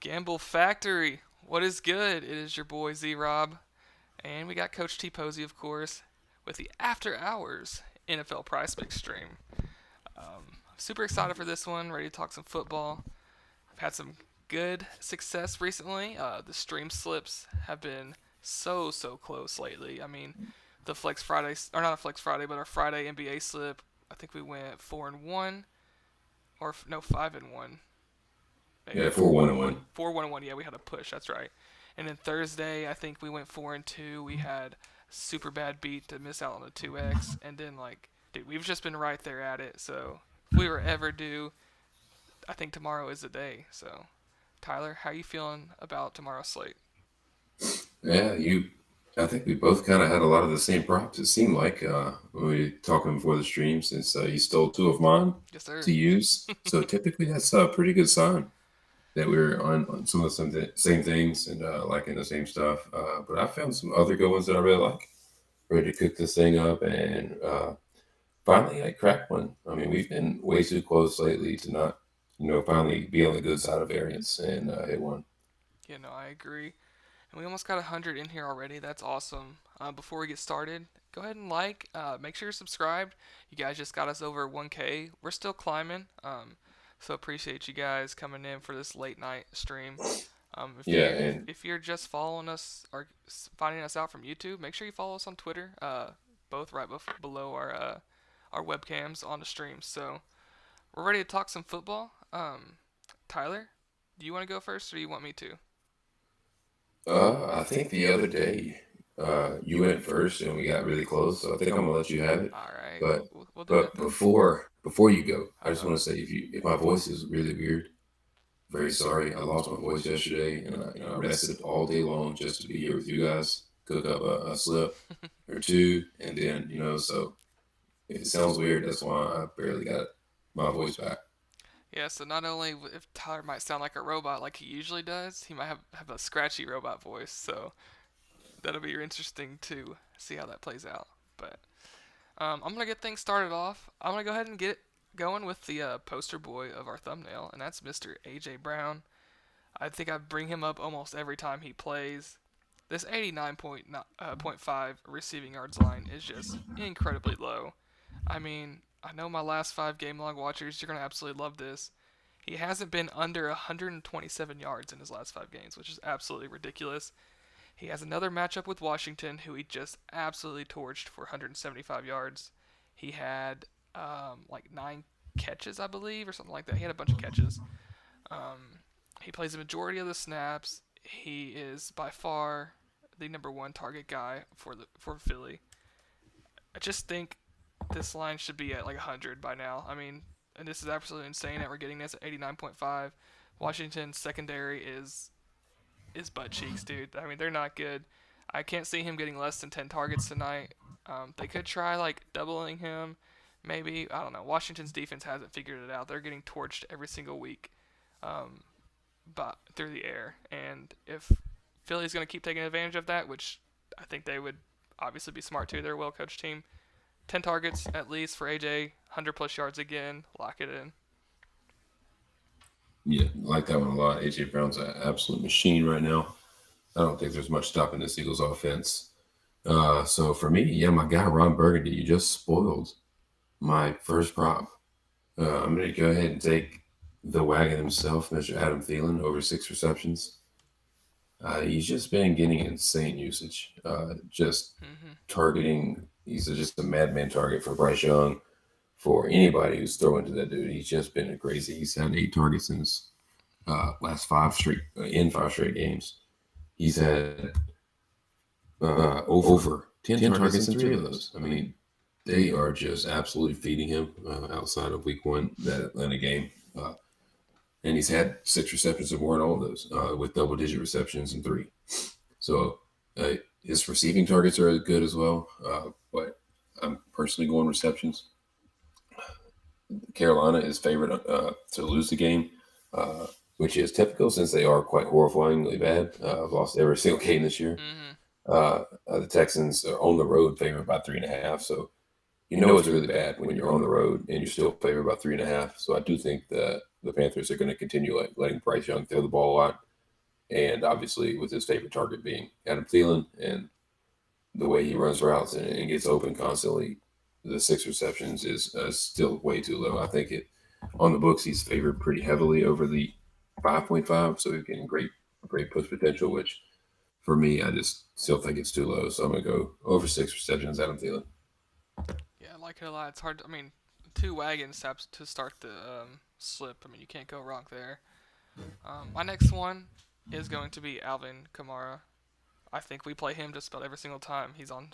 Gamble Factory, what is good? It is your boy ZROB, and we got Coach T Posey, of course, with the After Hours NFL Prizepicks stream. Super excited for this one, ready to talk some football. I've had some good success recently. The stream slips have been so close lately. I mean, the Flex Friday, or not a Flex Friday, but our Friday NBA slip, I think we went 4-1, or no, 5-1. Maybe. Yeah, 4-1-1. 4-1-1. Yeah, we had a push. That's right. And then Thursday, I think we went 4-2. We had a super bad beat to miss out on the 2x. And then, dude, we've just been right there at it. So if we were ever due, I think tomorrow is the day. So, Tyler, how are you feeling about tomorrow's slate? Yeah, I think we both kind of had a lot of the same props. It seemed like when we were talking before the stream, since you stole two of mine to use. So typically that's a pretty good sign that we're on some of the same things and liking the same stuff. But I found some other good ones that I really like. Ready to cook this thing up and finally I cracked one. I mean, we've been way too close lately to not, finally be on the good side of variance and hit one. Yeah, no, I agree. And we almost got 100 in here already. That's awesome. Before we get started, go ahead and make sure you're subscribed. You guys just got us over 1K. We're still climbing. So appreciate you guys coming in for this late night stream. If you're just following us or finding us out from YouTube, make sure you follow us on Twitter. Both right below our webcams on the stream. So we're ready to talk some football. Tyler, do you want to go first or do you want me to? I think the other day you went first and we got really close, so I think I'm gonna let you have it. All right. But before you go, I just want to say if my voice is really weird, very sorry. I lost my voice yesterday, and I rested all day long just to be here with you guys. cook up a slip or two, and then So if it sounds weird, that's why I barely got my voice back. Yeah, so not only if Tyler might sound like a robot like he usually does, he might have a scratchy robot voice. So that'll be interesting to see how that plays out. But I'm gonna get things started off. I'm gonna go ahead and get going with the poster boy of our thumbnail, and that's Mr. AJ Brown. I think I bring him up almost every time he plays. This 89.5 receiving yards line is just incredibly low. I mean, I know my last 5 game log watchers, you're going to absolutely love this. He hasn't been under 127 yards in his last 5 games, which is absolutely ridiculous. He has another matchup with Washington, who he just absolutely torched for 175 yards. He had like 9 catches, I believe, or something like that. He had a bunch of catches. Um, he plays the majority of the snaps. He is by far the number one target guy for Philly. I just think this line should be at like 100 by now. I mean, and this is absolutely insane that we're getting this at 89.5. Washington's secondary is butt cheeks, dude. I mean, they're not good. I can't see him getting less than 10 targets tonight. They could try like doubling him, maybe. I don't know. Washington's defense hasn't figured it out. They're getting torched every single week, um, but through the air. And if Philly's going to keep taking advantage of that, which I think they would obviously be smart too. They're a well-coached team. 10 targets at least for AJ, 100 plus yards again. Lock it in. Yeah, I like that one a lot. AJ Brown's an absolute machine right now. I don't think there's much stopping this Eagles offense. So for me, yeah, my guy Ron Burgundy, you just spoiled my first prop. I'm going to go ahead and take the wagon himself, Mr. Adam Thielen, over 6 receptions. He's just been getting insane usage. Just targeting. He's just a madman target for Bryce Young, for anybody who's throwing to that dude. He's just been crazy. He's had 8 targets in his last 5 straight games. He's had over 10 targets in 3 of those. I mean, they are just absolutely feeding him outside of week 1, that Atlanta game. And he's had 6 receptions or more in all of those, with double-digit receptions in 3. So his receiving targets are good as well, but I'm personally going receptions. Carolina is favored to lose the game, which is typical since they are quite horrifyingly bad. I've lost every single game this year. The Texans are on the road favored by 3.5, so it's really bad when you're on the road and you're still favored by 3.5. So I do think that the Panthers are going to continue letting Bryce Young throw the ball a lot, and obviously with his favorite target being Adam Thielen and the way he runs routes and gets open constantly, the 6 receptions is still way too low. I think on the books he's favored pretty heavily over the 5.5, so he's getting great push potential, which for me I just still think it's too low. So I'm going to go over 6 receptions, Adam Thielen. Yeah, I like it a lot. It's hard. I mean, 2 wagons to start the slip. I mean, you can't go wrong there. My next one is going to be Alvin Kamara. I think we play him just about every single time he's on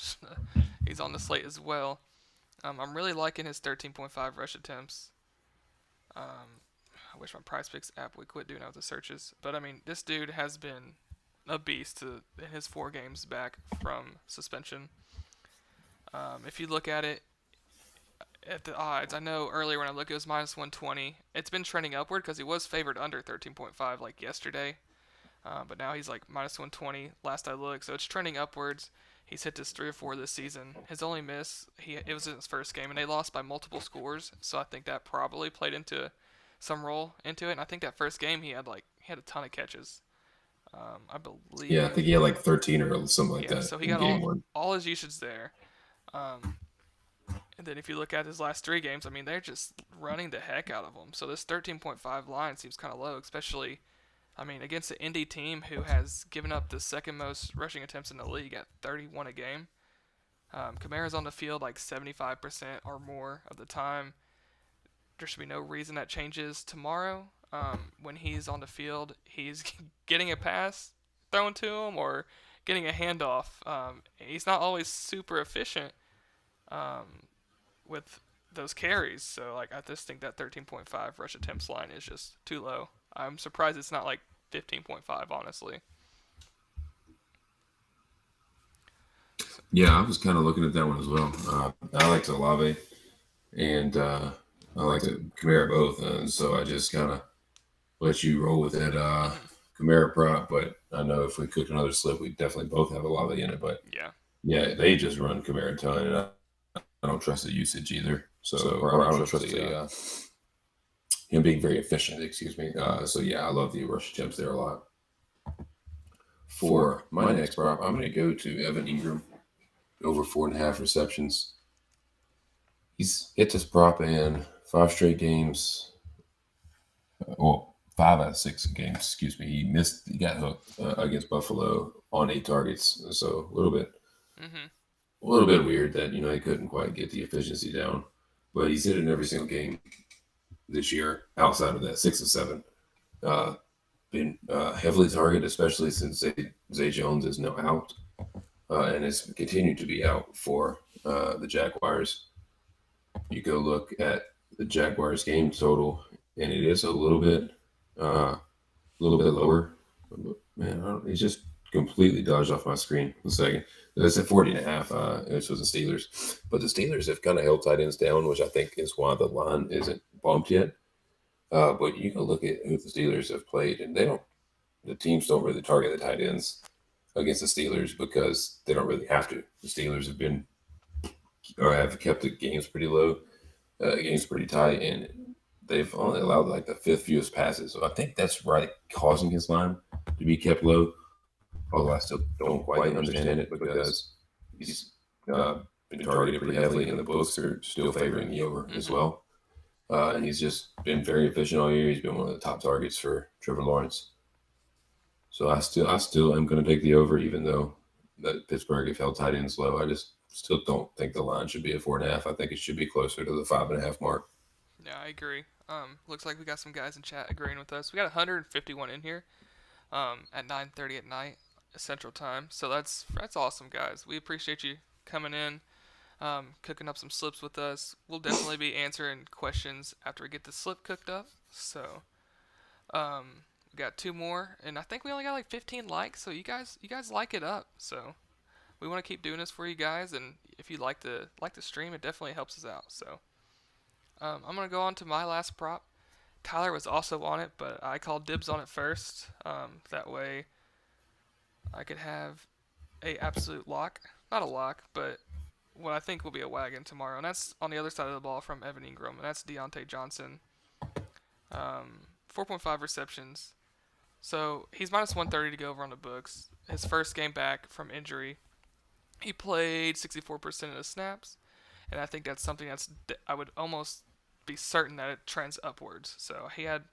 he's on the slate as well. I'm really liking his 13.5 rush attempts. I wish my Prizepicks app would quit doing out the searches. But I mean, this dude has been a beast in his 4 games back from suspension. If you look at it, at the odds, I know earlier when I looked it was minus 120. It's been trending upward because he was favored under 13.5 like yesterday. But now he's like minus 120 last I looked. So it's trending upwards. He's hit this 3 or 4 this season. His only miss, it was in his first game, and they lost by multiple scores. So I think that probably played into some role into it. And I think that first game he had a ton of catches. I believe. Yeah, I think he had like 13 or something like that. So he got all his usage there. And then if you look at his last 3 games, I mean, they're just running the heck out of him. So this 13.5 line seems kind of low, especially, I mean, against the Indy team who has given up the second most rushing attempts in the league at 31 a game. Kamara's on the field like 75% or more of the time. There should be no reason that changes tomorrow. When he's on the field, he's getting a pass thrown to him or getting a handoff. He's not always super efficient with those carries. So like I just think that 13.5 rush attempts line is just too low. I'm surprised it's not like 15.5, honestly. Yeah, I was kind of looking at that one as well. I like to Olave and I like to Kamara both, and so I just kind of let you roll with that Kamara prop. But I know if we cook another slip, we definitely both have Olave in it. But yeah, they just run Kamara a ton, and I don't trust the usage either. So, or I don't trust the him being very efficient. Excuse me. So yeah, I love the rush attempts there a lot. For my next prop, I'm going to go to Evan Engram over 4.5 receptions. He's hit this prop in 5 straight games. Well, 5 out of 6 games. Excuse me. He got hooked against Buffalo on 8 targets. So a little bit weird that he couldn't quite get the efficiency down. But he's hit it in every single game this year. Outside of that, 6 of 7. Been heavily targeted, especially since Zay Jones is now out and has continued to be out for the Jaguars. You go look at the Jaguars game total, and it is a little bit lower. Man, he's just completely dodged off my screen. A second. It's at 40.5. This was the Steelers, but the Steelers have kind of held tight ends down, which I think is why the line isn't bumped yet. But you can look at who the Steelers have played, and the teams don't really target the tight ends against the Steelers because they don't really have to. The Steelers have kept the games pretty low, games pretty tight, and they've only allowed like the 5th fewest passes. So I think that's right, causing his line to be kept low. Although I still don't quite understand it because he's been targeted pretty heavily, and the books are still favoring the over as well. And he's just been very efficient all year. He's been one of the top targets for Trevor Lawrence. So I still am going to take the over, even though that Pittsburgh have held tight ends low. I just still don't think the line should be at 4.5. I think it should be closer to the 5.5 mark. Yeah, I agree. Looks like we got some guys in chat agreeing with us. We got 151 in here at 9:30 at night Central Time. So that's awesome, guys. We appreciate you coming in, cooking up some slips with us. We'll definitely be answering questions after we get the slip cooked up. So we got 2 more, and I think we only got like 15 likes. So you guys like it up. So we want to keep doing this for you guys, and if you like the stream, it definitely helps us out. So I'm gonna go on to my last prop. Tyler was also on it, but I called dibs on it first. That way, I could have a absolute lock. Not a lock, but what I think will be a wagon tomorrow. And that's on the other side of the ball from Evan Engram, and that's Deontay Johnson. 4.5 receptions. So he's minus 130 to go over on the books. His first game back from injury, he played 64% of the snaps, and I think that's something I would almost be certain that it trends upwards. So he had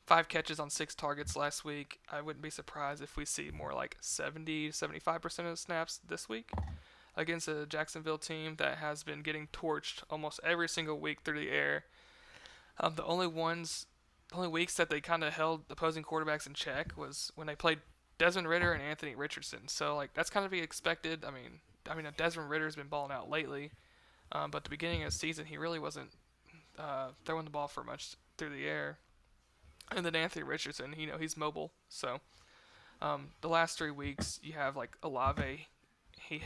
5 catches on 6 targets last week. I wouldn't be surprised if we see more like 70-75% of the snaps this week against a Jacksonville team that has been getting torched almost every single week through the air. The only weeks that they kind of held opposing quarterbacks in check was when they played Desmond Ridder and Anthony Richardson. So like that's kind of be expected. I mean, Desmond Ridder's been balling out lately, but at the beginning of the season he really wasn't throwing the ball for much through the air. And then Anthony Richardson, he's mobile. So the last 3 weeks you have like Olave, he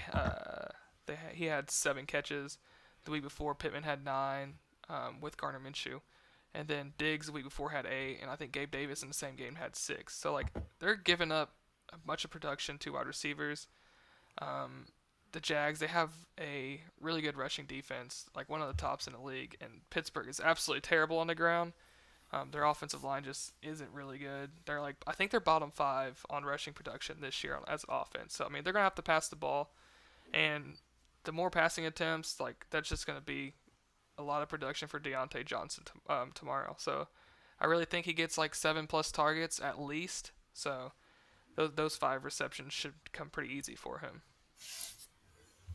had 7 catches. The week before Pittman had 9 with Gardner Minshew. And then Diggs the week before had 8, and I think Gabe Davis in the same game had 6. So like they're giving up a bunch of production to wide receivers. The Jags, they have a really good rushing defense, like one of the tops in the league, and Pittsburgh is absolutely terrible on the ground. Their offensive line just isn't really good. I think they're bottom 5 on rushing production this year as offense. So I mean they're gonna have to pass the ball, and the more passing attempts, like that's just gonna be a lot of production for Deontay Johnson tomorrow. So I really think he gets like 7+ targets at least. So those 5 receptions should come pretty easy for him.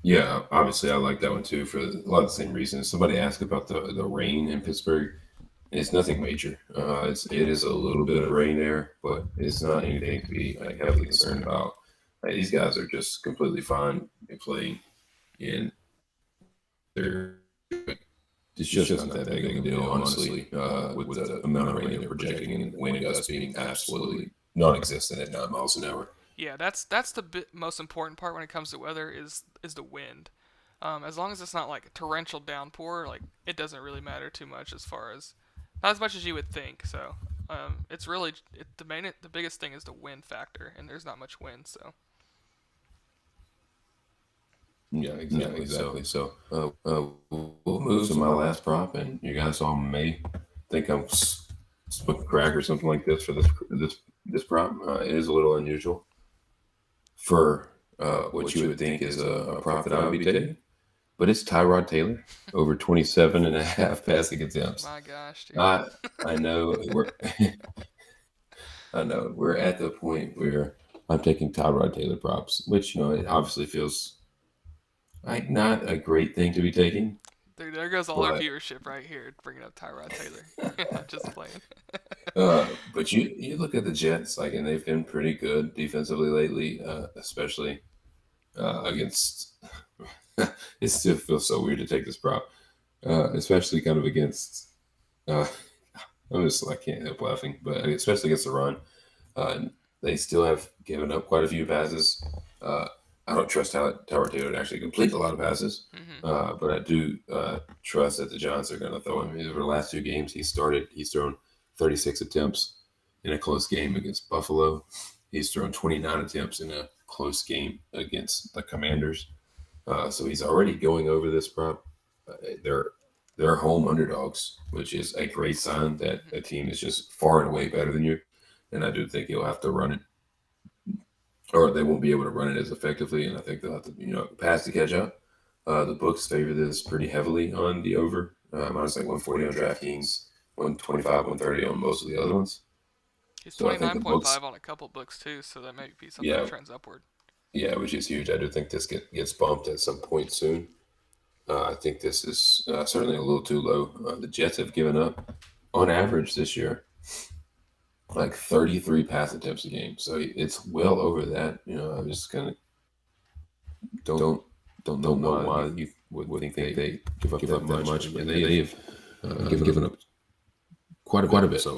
Yeah, obviously I like that one too for a lot of the same reasons. Somebody asked about the rain in Pittsburgh. It's nothing major. It is a little bit of rain there, but it's not anything to be like heavily concerned about. These guys are just completely fine playing, and they're it's just not that big of a deal, honestly, with the amount of rain they're projecting and wind gusts being absolutely non-existent at 9 miles an hour. Yeah, that's the most important part when it comes to weather is the wind. As long as it's not like a torrential downpour, like it doesn't really matter too much as far as not as much as you would think. So it's really the biggest thing is the wind factor, and there's not much wind. So Yeah, exactly. So, we'll move to my last prop, and you guys all may think I'm smoking crack or something like this for this prop. It is a little unusual for what you would think is a prop that I would be taking, but it's Tyrod Taylor over 27.5 passing attempts. My gosh, dude. I know we're at the point where I'm taking Tyrod Taylor props, which it obviously feels like not a great thing to be taking. There goes all our viewership right here, bringing up Tyrod Taylor. Just playing. But you look at the Jets, and they've been pretty good defensively lately, especially against. It still feels so weird to take this prop, especially kind of against. I can't help laughing, but especially against the run, they still have given up quite a few passes. I don't trust Tyrod Taylor to actually complete a lot of passes, but I do trust that the Giants are going to throw him. Over the last 2 games he's thrown 36 attempts in a close game against Buffalo. He's thrown 29 attempts in a close game against the Commanders. So he's already going over this prop. They're home underdogs, which is a great sign that a team is just far and away better than you. And I do think he'll have to run it, or they won't be able to run it as effectively. And I think they'll have to, pass to catch up. The books favor this pretty heavily on the over. Minus 140 on DraftKings, 125, 130 on most of the other ones. He's 29.5 on a couple books too, so that may be something that trends upward. Yeah, which is huge. I do think this gets bumped at some point soon. I think this is certainly a little too low. The Jets have given up, on average this year, like 33 pass attempts a game. So it's well over that. I'm just kind of don't know why you would think they give up that much. And they've given up quite a bit. So I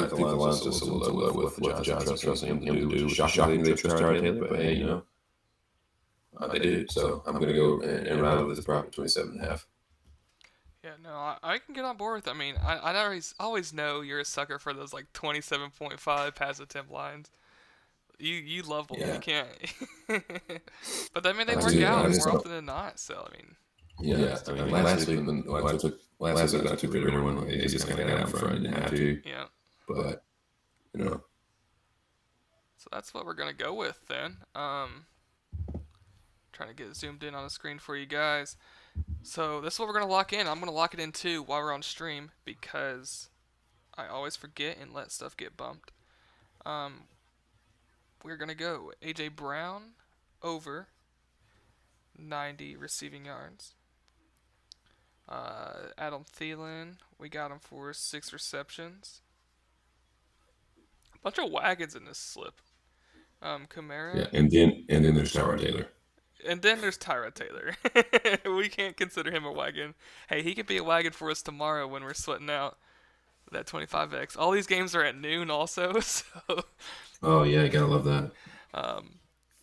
think the line's just a little too low with what the Giants are trusting him to do. Shocking they trust Tyrod Taylor, but hey, they do. So I'm going to go and ride with this prop at 27.5. Yeah, no, I can get on board with. I mean, I always know you're a sucker for those 27.5 pass attempt lines. You love them. Yeah. You can't. But I mean, they work out more often than not. So I mean. Yeah. I mean, last week when I took the winner one, they just kind of got out front and didn't have to. Yeah. But So that's what we're gonna go with then. Trying to get it zoomed in on the screen for you guys. So this is what we're going to lock in. I'm going to lock it in too while we're on stream because I always forget and let stuff get bumped. We're going to go A.J. Brown over 90 receiving yards. Adam Thielen, we got him for 6 receptions. A bunch of wagons in this slip. Kamara. Yeah, and then there's Tyrod Taylor. And then there's Tyrod Taylor. We can't consider him a wagon. Hey, he could be a wagon for us tomorrow when we're sweating out that 25x. All these games are at noon also, so. Oh yeah, you gotta love that.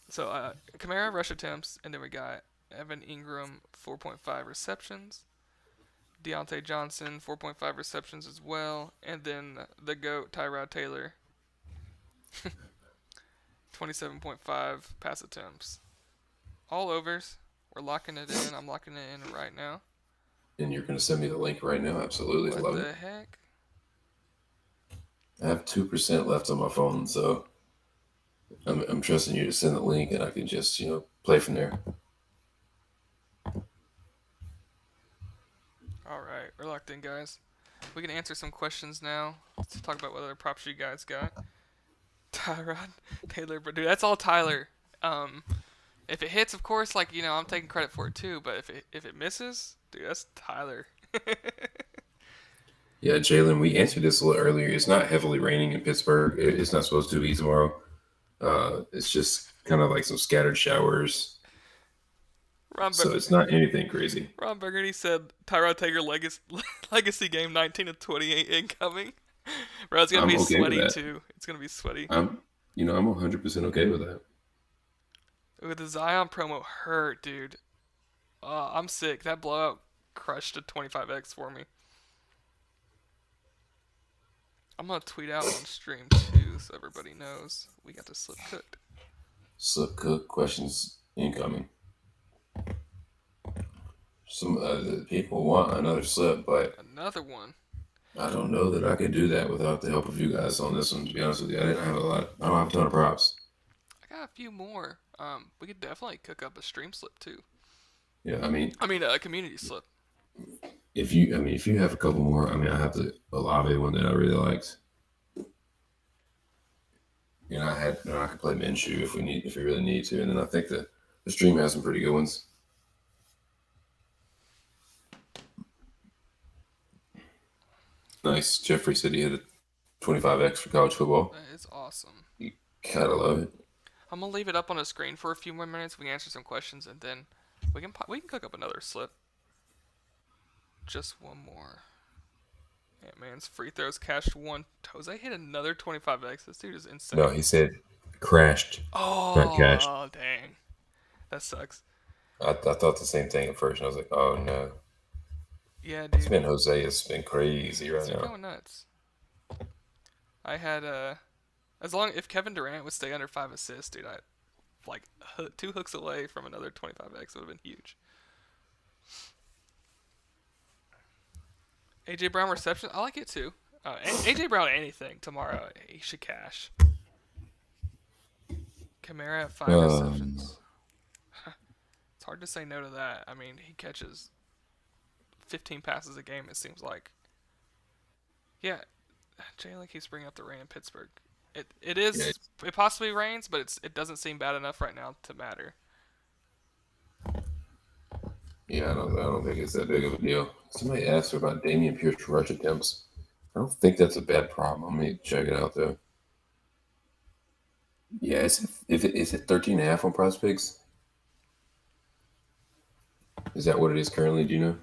So Kamara rush attempts, and then we got Evan Engram 4.5 receptions, Deontay Johnson 4.5 receptions as well, and then the GOAT Tyrod Taylor 27.5 pass attempts. All overs. We're locking it in. I'm locking it in right now. And you're going to send me the link right now? Absolutely. What the heck? I have 2% left on my phone, so I'm trusting you to send the link, and I can just, play from there. All right. We're locked in, guys. We can answer some questions now. Let's talk about what other props you guys got. Tyrod Taylor. But, dude, that's all Tyler. If it hits, of course, I'm taking credit for it too. But if it misses, dude, that's Tyler. Yeah, Jalen, we answered this a little earlier. It's not heavily raining in Pittsburgh. It's not supposed to be tomorrow. It's just kind of like some scattered showers. So it's not anything crazy. Ron Burgundy said Tyrod Taylor legacy game 19 of 28 incoming. Bro, it's gonna be sweaty too. It's gonna be sweaty. I'm 100% okay with that. Ooh, the Zion promo hurt, dude. I'm sick. That blowout crushed a 25x for me. I'm gonna tweet out on stream too, so everybody knows we got the slip cooked. Slip cook questions incoming. Some people want another slip, but another one. I don't know that I could do that without the help of you guys on this one. To be honest with you, I didn't have a lot. I don't have a ton of props. I got a few more. We could definitely cook up a stream slip too. Yeah, I mean a community slip. If you have a couple more, I have the Olave one that I really liked. I could play Minshew if we really need to, and then I think the stream has some pretty good ones. Nice. Jeffrey said he had a 25x for college football. That is awesome. You gotta love it. I'm gonna leave it up on the screen for a few more minutes. We can answer some questions, and then we can cook up another slip. Just one more. Ant-Man's free throws cashed one. Jose hit another 25x. This dude is insane. No, he said crashed. Oh, not cashed. Dang. That sucks. I thought the same thing at first, and I was like, oh no. Yeah, dude. Jose has been crazy right now. He's going nuts. I had if Kevin Durant would stay under 5 assists, dude, I like 2 hooks away from another 25x. Would have been huge. AJ Brown reception, I like it too. AJ Brown anything tomorrow, he should cash. Kamara at 5 receptions. It's hard to say no to that. I mean, he catches 15 passes a game, it seems like. Yeah, Jalen keeps bringing up the rain in Pittsburgh. It possibly rains, but it doesn't seem bad enough right now to matter. Yeah, I don't think it's that big of a deal. Somebody asked about Damien Pierce rush attempts. I don't think that's a bad problem. Let me check it out though. Yeah, is it 13.5 on Prizepicks? Is that what it is currently? Do you know?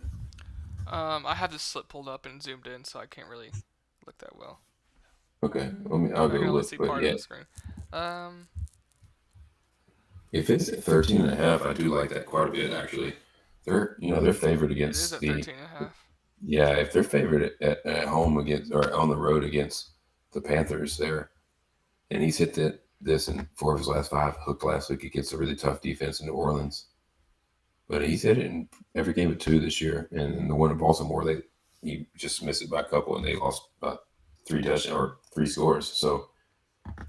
I have the slip pulled up and zoomed in, so I can't really look that well. Okay, I'll go look. See part of the screen. If it's at 13.5, I do like that quite a bit actually. They're favored against it is at 13.5. Yeah, if they're favored at home against or on the road against the Panthers there, and he's hit this in 4 of his last 5, hooked last week against a really tough defense in New Orleans. But he's hit it in every game but 2 this year, and in the one in Baltimore, he just missed it by a couple, and they lost about 3 touchdowns or 3 scores. So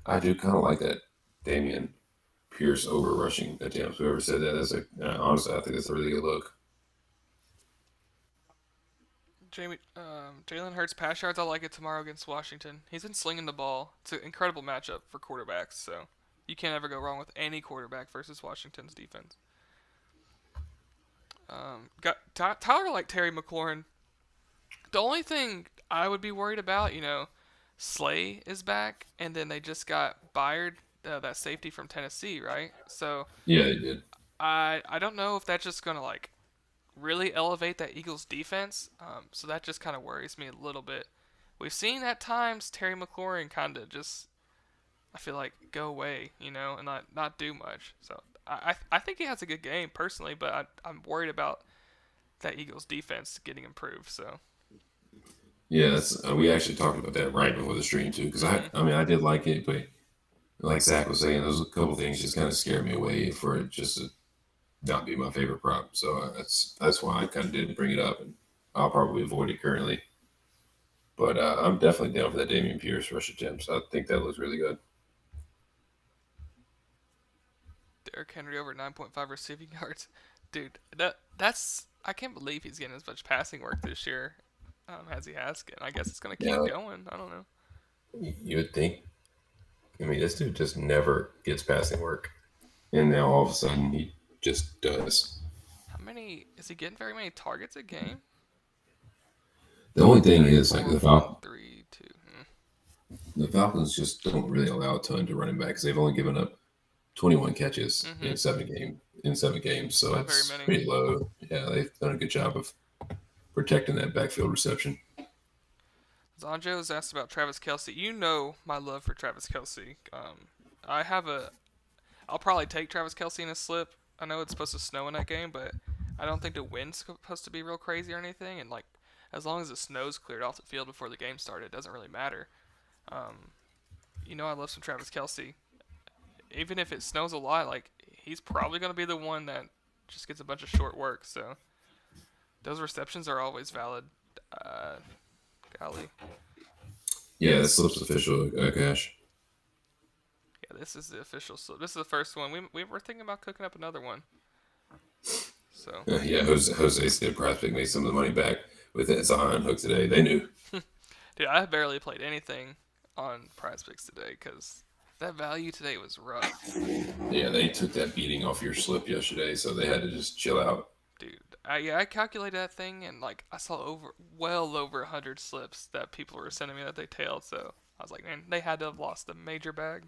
I do kind of like that Damien Pierce over rushing attempts. Whoever said that, honestly, I think that's a really good look. Jalen Hurts pass yards, I like it tomorrow against Washington. He's been slinging the ball. It's an incredible matchup for quarterbacks, so you can't ever go wrong with any quarterback versus Washington's defense. Got Tyler like Terry McLaurin. The only thing I would be worried about, Slay is back, and then they just got Byard, that safety from Tennessee, right? So yeah, they did. I don't know if that's just gonna really elevate that Eagles defense. So that just kind of worries me a little bit. We've seen at times Terry McLaurin kind of just, I feel like, go away, and not do much. So I think he has a good game personally, but I'm worried about that Eagles defense getting improved. So yeah, we actually talked about that right before the stream too, because I did like it, but like Zach was saying, there's a couple things just kind of scared me away for it just to not be my favorite prop. So that's why I kind of didn't bring it up, and I'll probably avoid it currently. But I'm definitely down for that Damien Pierce rush attempts. I think that looks really good. Derrick Henry over 9.5 receiving yards. Dude, that's I can't believe he's getting as much passing work this year as he has. And I guess it's going to keep going. I don't know. You would think. This dude just never gets passing work. And now all of a sudden he just does. Is he getting very many targets a game? The only thing is, the Falcons. The Falcons just don't really allow a ton to running backs. They've only given up 21 catches in 7 games, so it's pretty low. Yeah, they've done a good job of protecting that backfield reception. Zonjo's asked about Travis Kelce. You know my love for Travis Kelce. I have I'll probably take Travis Kelce in a slip. I know it's supposed to snow in that game, but I don't think the wind's supposed to be real crazy or anything. And like, as long as the snow's cleared off the field before the game started, it doesn't really matter. Um, I love some Travis Kelce. Even if it snows a lot, like he's probably gonna be the one that just gets a bunch of short work. So those receptions are always valid. Uh, golly. Yeah, that slip's official, Cash. Yeah, this is the official slip. This is the first one. We were thinking about cooking up another one. So. Yeah, Jose said Prizepicks made some of the money back with that Zion hook today. They knew. Dude, I barely played anything on Prizepicks today because that value today was rough. Yeah, they took that beating off your slip yesterday, so they had to just chill out. Dude, I calculated that thing and like I saw well over 100 slips that people were sending me that they tailed. So I was like, man, they had to have lost a major bag.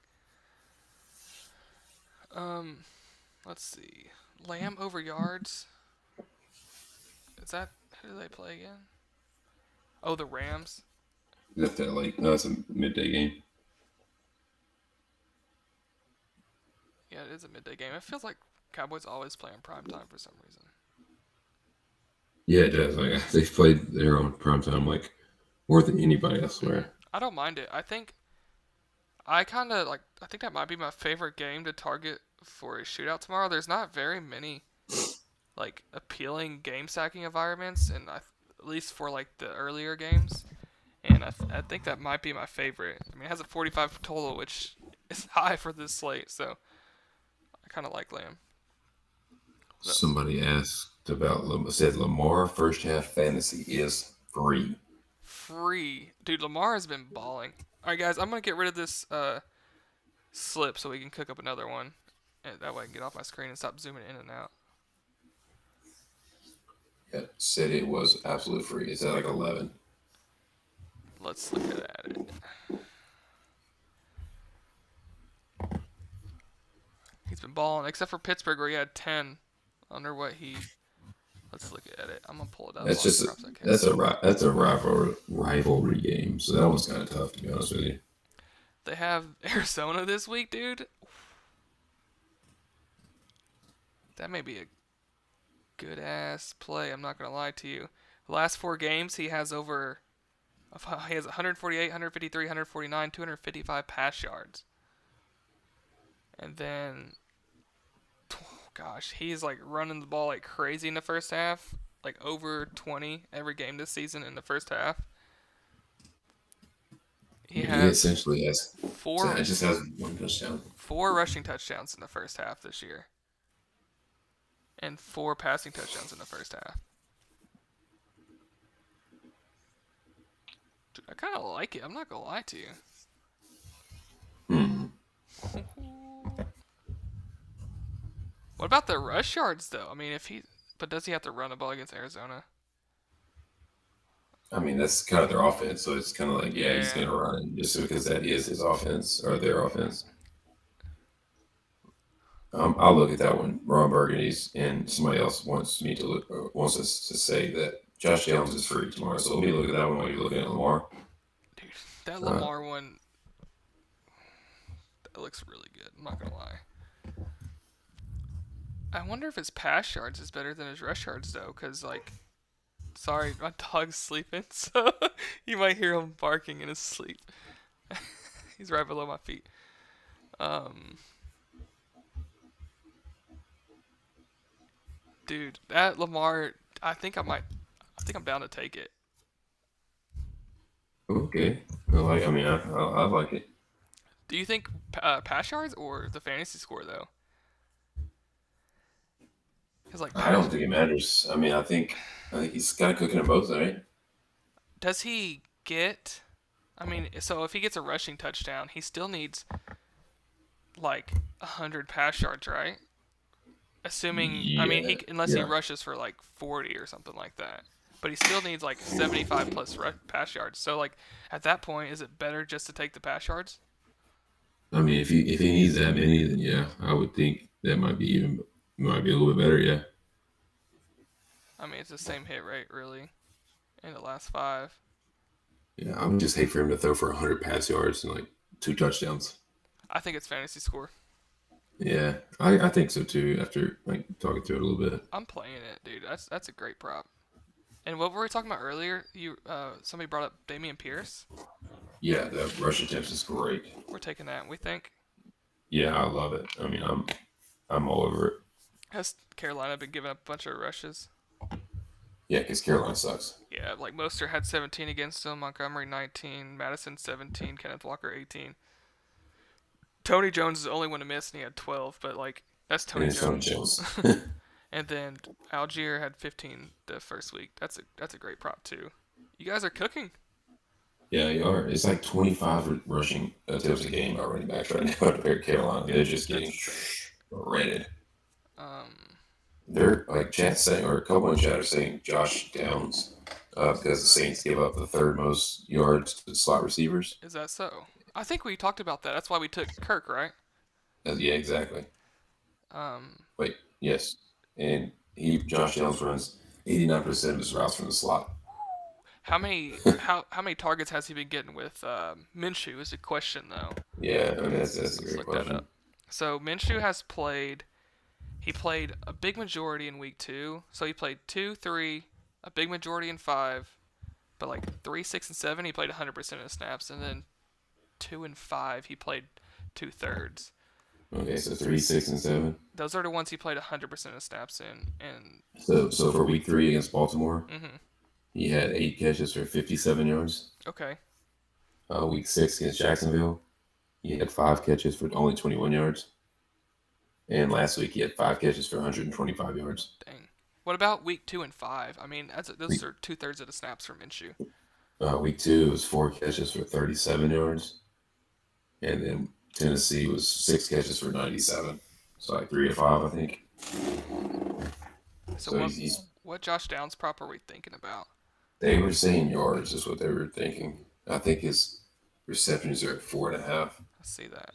Let's see, Lamb over yards. Is that who do they play again? Oh, the Rams. Is that late? No, it's a midday game. Yeah, it is a midday game. It feels like Cowboys always play on prime time for some reason. Yeah, it does. Like they've played their own prime time like more than anybody elsewhere. I don't mind it. I think I kind of like. I think that might be my favorite game to target for a shootout tomorrow. There's not very many like appealing game stacking environments, and at least for like the earlier games, and I think that might be my favorite. I mean, it has a 45 total, which is high for this slate, so I kind of like Lamb. Somebody asked about said Lamar first half fantasy is free. Free, dude. Lamar has been balling. All right, guys, I'm gonna get rid of this slip so we can cook up another one, and that way I can get off my screen and stop zooming in and out. Yeah, said it was absolutely free. It's at like 11. Let's look at it. He's been balling, except for Pittsburgh where he had 10 under what he. Let's look at it. I'm gonna pull it up. That's just that's a rivalry game, so that one's kind of tough to be honest with you. They have Arizona this week, dude. That may be a good ass play. I'm not gonna lie to you. The last 4 games, he has 148, 153, 149, 255 pass yards, and then, gosh, he's like running the ball like crazy in the first half, like over 20 every game this season in the first half. He essentially has just has 1 touchdown. 4 rushing touchdowns in the first half this year. And 4 passing touchdowns in the first half. Dude, I kind of like it. I'm not going to lie to you. What about the rush yards, though? I mean, but does he have to run a ball against Arizona? I mean, that's kind of their offense, so it's kind of like, yeah, he's going to run just because that is his offense or their offense. I'll look at that one. Ron Burgundy's and somebody else wants us to say that Josh Downs is free tomorrow. So let me look at that one while you're looking at Lamar. Dude, that Lamar one, that looks really good. I'm not gonna lie. I wonder if his pass yards is better than his rush yards though, cause like, sorry, my dog's sleeping, so you might hear him barking in his sleep. He's right below my feet. Dude, that Lamar, I think I'm down to take it. Okay. I like it. Do you think pass yards or the fantasy score though? Because I don't think it matters. I mean, I think he's got to cook in both, right? Does he get? I mean, so if he gets a rushing touchdown, he still needs like 100 pass yards, right? Assuming, yeah, I mean, unless he rushes for like 40 or something like that. But he still needs like 75 plus pass yards. So like at that point, is it better just to take the pass yards? I mean, if he needs that many, then yeah, I would think that might be a little bit better. Yeah. I mean, it's the same hit rate really in the last 5. Yeah, I would just hate for him to throw for 100 pass yards and like 2 touchdowns. I think it's fantasy score. Yeah, I think so too. After like talking through it a little bit. I'm playing it, dude. That's a great prop. And what were we talking about earlier? You somebody brought up Damien Pierce. Yeah, the rush attempts is great. We're taking that. We think. Yeah, I love it. I mean, I'm all over it. Has Carolina been giving up a bunch of rushes? Yeah, because Carolina sucks. Yeah, like Mostert had 17 against him, Montgomery 19, Madison 17, Kenneth Walker 18. Tony Jones is the only one to miss, and he had 12. But like that's And Tony it's Tony Jones. Jones. And then Algier had 15 the first week. That's a great prop too. You guys are cooking. Yeah, you are. It's like 25 rushing attempts a game by running backs right now compared to Carolina. They're just getting shredded. Um, They're like chat saying, or a couple in chat are saying Josh Downs because the Saints give up the third most yards to slot receivers. is that so? I think we talked about that. That's why we took Kirk, right? Yeah, exactly. Um, Wait, yes. And Josh Downs runs 89% of his routes from the slot. how many targets has he been getting with Minshew? Is the question though. Yeah, I mean, that's a Let's great look that question. up. So Minshew has played. He played a big majority in week 2. So he played 2, 3, a big majority in 5, but like 3, 6, and 7 he played 100% of the snaps, and then 2 and 5 he played 2/3. Okay, so 3, 6, and 7. Those are the ones he played 100% of snaps in. And So for week 3 against Baltimore, mm-hmm. he had 8 catches for 57 yards. Okay. Week 6 against Jacksonville, he had 5 catches for only 21 yards. And last week he had 5 catches for 125 yards. Dang. What about week 2 and 5? I mean, those Week, are 2/3 of the snaps for Minshew. week 2 was 4 catches for 37 yards. And then Tennessee was 6 catches for 97. So like 3 to 5, I think. So So what Josh Downs prop are we thinking about? they were saying yards is what they were thinking. I think his receptions are at 4.5. Let's see that.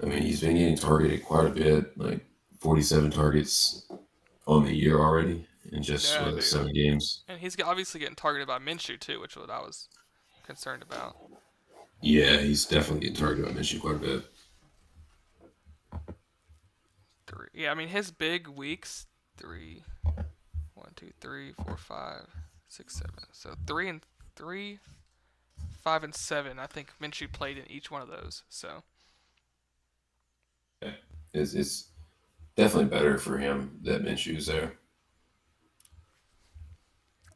I mean, he's been getting targeted quite a bit, like 47 targets on the year already in just Yeah, dude. 7 games. And he's obviously getting targeted by Minshew too, which is what I was concerned about. Yeah, he's definitely getting targeted by Minshew quite a bit. Yeah, I mean his big weeks 3, 1, 2, 3, 4, 5, 6, 7. So 3 and 3, 5 and 7. I think Minshew played in each one of those. So Yeah. It's definitely better for him that Minshew's there.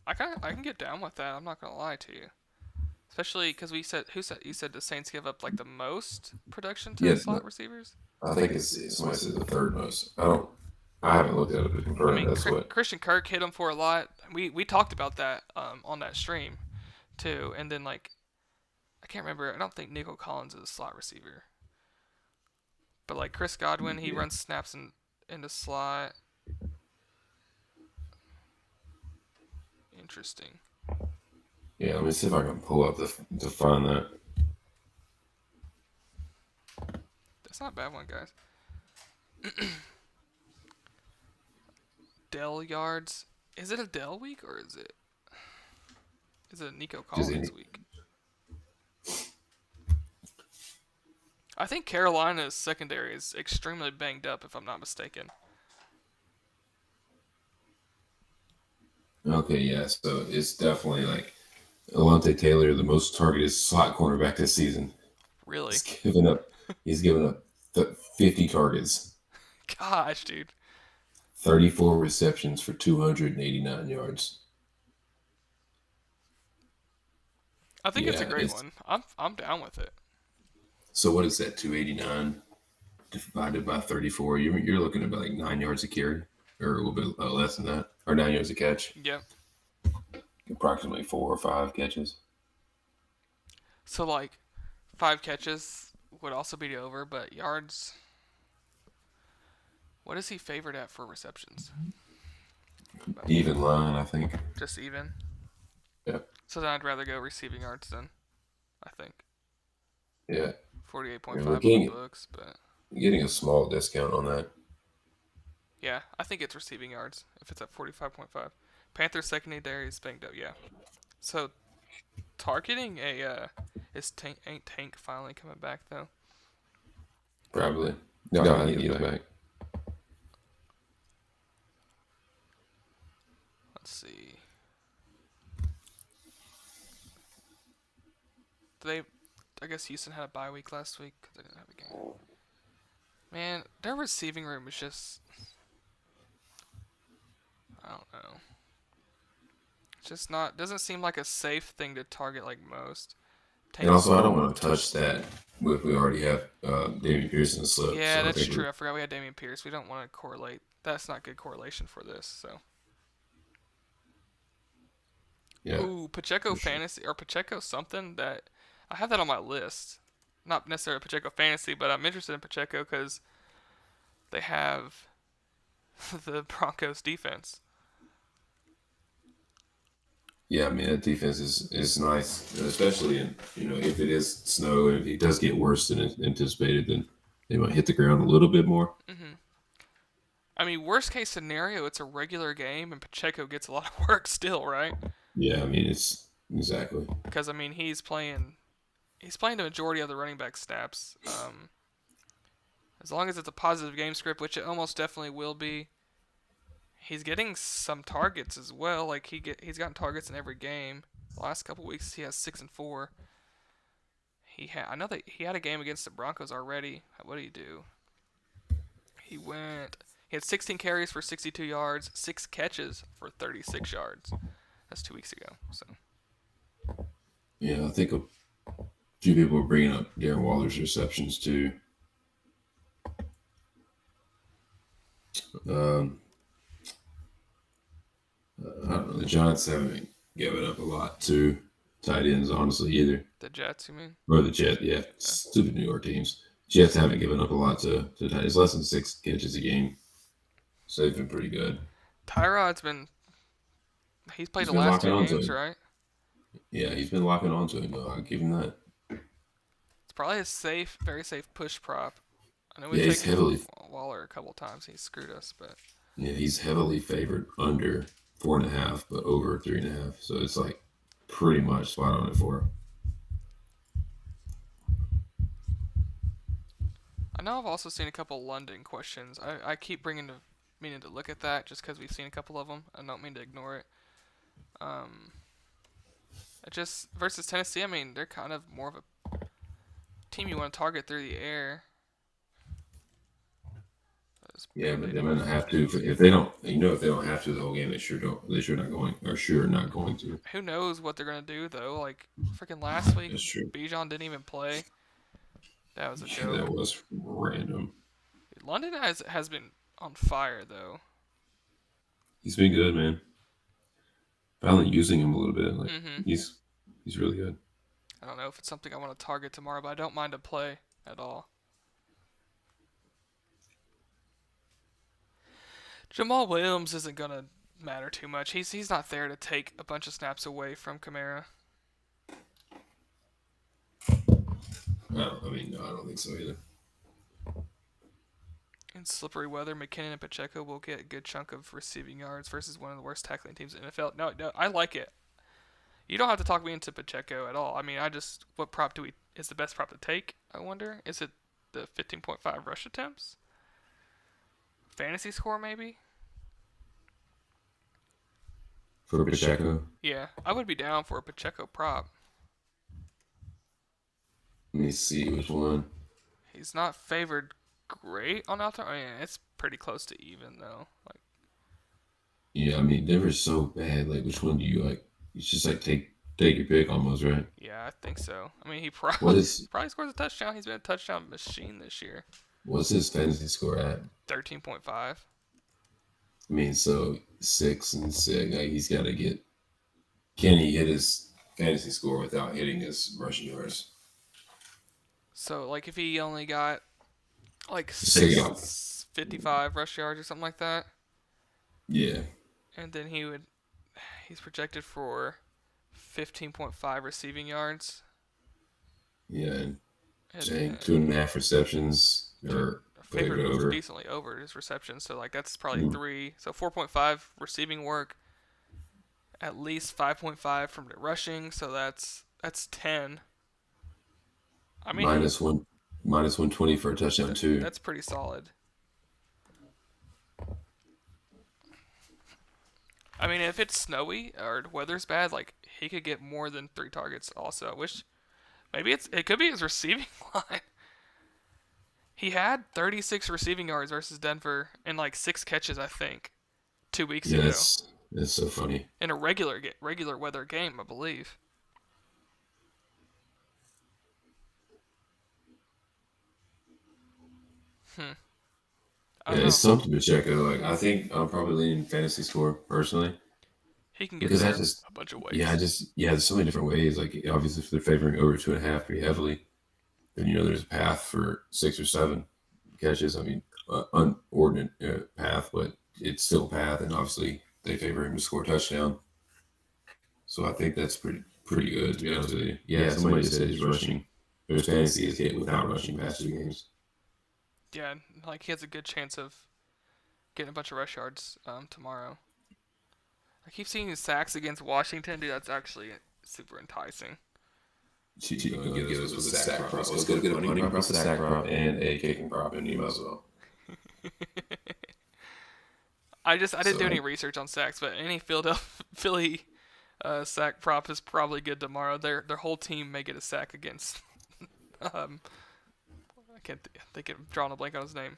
I can get down with that. I'm not gonna lie to you. Especially because you said the Saints give up like the most production to Yeah, slot receivers. I think somebody said the third most. I haven't looked at it to I confirm. mean, That's what. Christian Kirk hit him for a lot. We talked about that on that stream too. And then like I can't remember. I don't think Nico Collins is a slot receiver. But like Chris Godwin, he Yeah, runs snaps in the slot. Interesting. yeah. Let me see if I can pull up to find that. That's not a bad one, guys. Dell yards. Is it a Dell week or is it a Nico Collins week? I think Carolina's secondary is extremely banged up, if I'm not mistaken. Okay, yeah. So it's definitely like Alontae Taylor, the most targeted slot cornerback this season. Really? He's given up 50 targets. Gosh, dude. 34 receptions for 289 yards. I think it's a great one. I'm down with it. So what is that? 289 divided by 34. You're looking at about like 9 yards a carry, or a little bit less than that, or 9 yards a catch. Yep. Approximately 4 or 5 catches. So like 5 catches would also be the over, but yards. What is he favored at for receptions? Even line, I think. Just even. Yeah. So then I'd rather go receiving yards then. I think. Yeah. 48.5 in the books, but getting a small discount on that. Yeah, I think it's receiving yards if it's at 45.5. Panthers secondary is banged up, yeah. So targeting a Ain't Tank finally coming back though? Probably. No, I think he's back. Let's see. I guess Houston had a bye week last week because they didn't have a game. Man, their receiving room is just, I don't know. It's just not, doesn't seem like a safe thing to target like most. And also, I don't want to touch that if we already have Damien Pierce in the slip. Yeah, so that's true. I forgot we had Damien Pierce. We don't want to correlate. That's not good correlation for this. So. Yeah. Ooh, Pacheco Fantasy or Pacheco something that I have that on my list. Not necessarily Pacheco Fantasy, but I'm interested in Pacheco because they have the Broncos defense. Yeah, I mean that defense is nice, especially in if it is snow and if it does get worse than anticipated, then they might hit the ground a little bit more. Mm-hmm. I mean, worst case scenario, it's a regular game and Pacheco gets a lot of work still, right? Yeah, I mean it's exactly because I mean he's playing the majority of the running back snaps. As long as it's a positive game script, which it almost definitely will be. He's getting some targets as well. Like he's gotten targets in every game. The last couple weeks he has 6 and 4. I know that he had a game against the Broncos already. What did he do? He had 16 carries for 62 yards, 6 catches for 36 yards. That's 2 weeks ago. So. Yeah, I think a few people are bringing up Darren Waller's receptions too. I don't know. The Giants haven't given up a lot to tight ends, honestly, either. The Jets, you mean? Or the Jets, yeah. Stupid New York teams. Jets haven't given up a lot to tight ends. Less than 6 catches a game. So they've been pretty good. Tyrod's he's played the last 2 games, right? Yeah, he's been locking on to it. I'll give him that. It's probably a very safe push prop. I know we've taken Waller a couple times. He screwed us, but yeah, he's heavily favored under 4.5, but over 3.5. So it's like pretty much spot on it for him. I know I've also seen a couple London questions. I keep meaning to look at that just because we've seen a couple of them. I don't mean to ignore it. Just versus Tennessee, I mean, they're kind of more of a team you want to target through the air. Yeah, but they might not have to. If they don't, if they don't have to the whole game, they sure not going to. Who knows what they're gonna do though? Like freaking last week, Bijan didn't even play. That was a joke. That was random. London has been on fire though. He's been good, man. Finally using him a little bit. Like he's really good. I don't know if it's something I want to target tomorrow, but I don't mind to play at all. Jamal Williams isn't gonna matter too much. He's not there to take a bunch of snaps away from Kamara. No, I don't think so either. In slippery weather, McKinnon and Pacheco will get a good chunk of receiving yards versus one of the worst tackling teams in the NFL. No, I like it. You don't have to talk me into Pacheco at all. I mean, what prop is the best prop to take? I wonder. Is it the 15.5 rush attempts? Fantasy score maybe? For Pacheco? Yeah, I would be down for a Pacheco prop. Let me see which one. He's not favored great on Alter. I mean, it's pretty close to even though. Like. Yeah, I mean, Denver's so bad. Like, which one do you like? It's just like take your pick almost, right? Yeah, I think so. I mean, he probably scores a touchdown. He's been a touchdown machine this year. What's his fantasy score at? 13.5. I mean, so 6 and 6. Like, he's got to get. Can he hit his fantasy score without hitting his rushing yards? So, like, if he only got like 55 rush yards or something like that. Yeah. And then he's projected for 15.5 receiving yards. Yeah, and 2.5 receptions or favored over. Decently over his receptions, so like that's probably 3. So 4.5 receiving work, at least 5.5 from the rushing. So that's 10. I mean, minus 120 for a touchdown too. that's pretty solid. I mean, if it's snowy or the weather's bad, like he could get more than 3 targets. Also, I wish maybe it could be his receiving line. He had 36 receiving yards versus Denver and like 6 catches, I think, 2 weeks Yeah, ago that's so funny. in a regular weather game, I believe. Hmm. I Yeah, don't it's know. something to check out. Like I think I'm probably leaning fantasy score personally He can get because I there just a bunch of yeah, I ways. just yeah, there's so many different ways. Like obviously, if they're favoring over 2.5 pretty heavily, then there's a path for 6 or 7 catches. I mean, unordinate path, but it's still a path, and obviously they favor him to score a touchdown. So I think that's pretty good to be honest with you. Yeah, somebody just said he's rushing. There's fantasy is hit without rushing past 2 games. Yeah, like he has a good chance of getting a bunch of rush yards tomorrow. I keep seeing his sacks against Washington, dude. That's actually super enticing. She's going to get us with a sack prop. Let's go get a punting prop, a sack prop, and a kicking prop, and you might as well. I didn't do any research on sacks, but any Philly sack prop is probably good tomorrow. Their whole team may get a sack against. um, I can't think of drawing a blank on his name.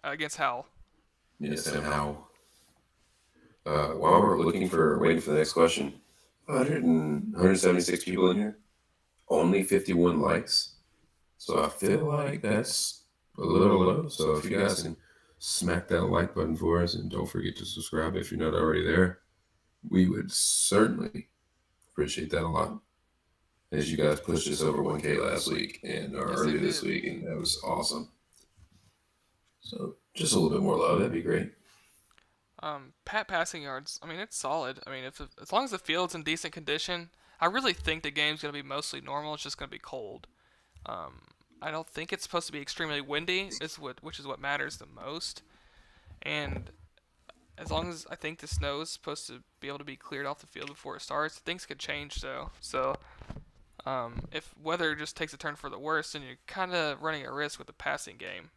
Against Howell. Yes, Sam Howell. While we're waiting for the next question, 176 people in here, only 51 likes. So I feel like that's a little low. So if you guys can smack that like button for us, and don't forget to subscribe if you're not already there, we would certainly appreciate that a lot. As you guys pushed us over 1K last week and earlier this week, and that was awesome. So just a little bit more love, that'd be great. Pat passing yards. I mean, it's solid. I mean, if as long as the field's in decent condition, I really think the game's gonna be mostly normal. It's just gonna be cold. I don't think it's supposed to be extremely windy, which is what matters the most. And as long as I think the snow is supposed to be able to be cleared off the field before it starts, things could change though. So if weather just takes a turn for the worse, then you're kind of running a risk with the passing game.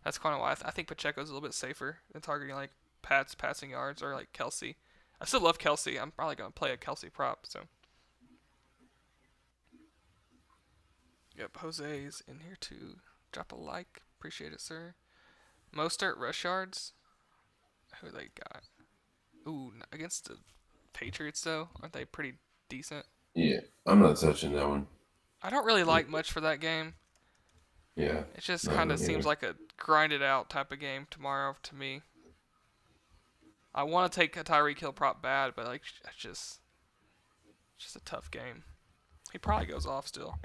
That's kind of why I think Pacheco's a little bit safer than targeting like Pat's passing yards or like Kelsey. I still love Kelsey. I'm probably gonna play a Kelsey prop. So yep, Jose's in here too. Drop a like, appreciate it, sir. Mostert rush yards. Who they got? Ooh, against the Patriots though, aren't they pretty decent? Yeah, I'm not touching that one. I don't really like much for that game. Yeah. It just kind of seems like a grinded out type of game tomorrow to me. I want to take a Tyreek Hill prop bad, but like it's just a tough game. He probably goes off still.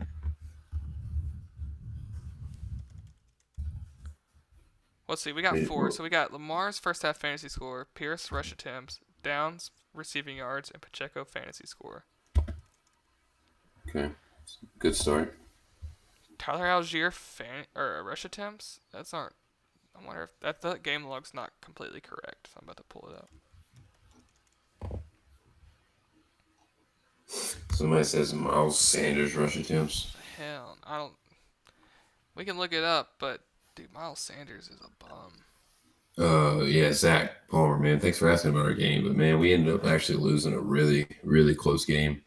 Let's see, we got 4. So we got Lamar's first half fantasy score, Pierce rush attempts, Downs receiving yards, and Pacheco fantasy score. Okay, good start. Tyler Algier rush attempts. That's not. I wonder if that game log's not completely correct. So I'm about to pull it up. Somebody says Miles Sanders rush attempts. Hell, I don't. We can look it up, but dude, Miles Sanders is a bum. Yeah, Zach Palmer, man. Thanks for asking about our game, but man, we ended up actually losing a really, really close game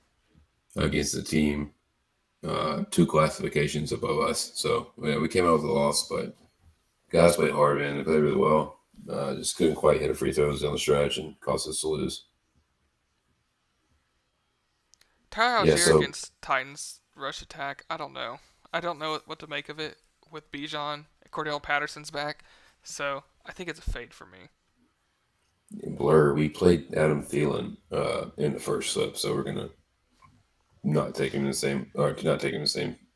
against a team 2 classifications above us. So yeah, we came out with a loss, but guys played hard, man. They played really well. Just couldn't quite hit a free throws down the stretch and caused us to lose. Tyler Algier against Titans rush attack. I don't know. I don't know what to make of it with Bijan. Cordell Patterson's back, so I think it's a fade for me. Blur. We played Adam Thielen in the first slip, so we're gonna not take him in the same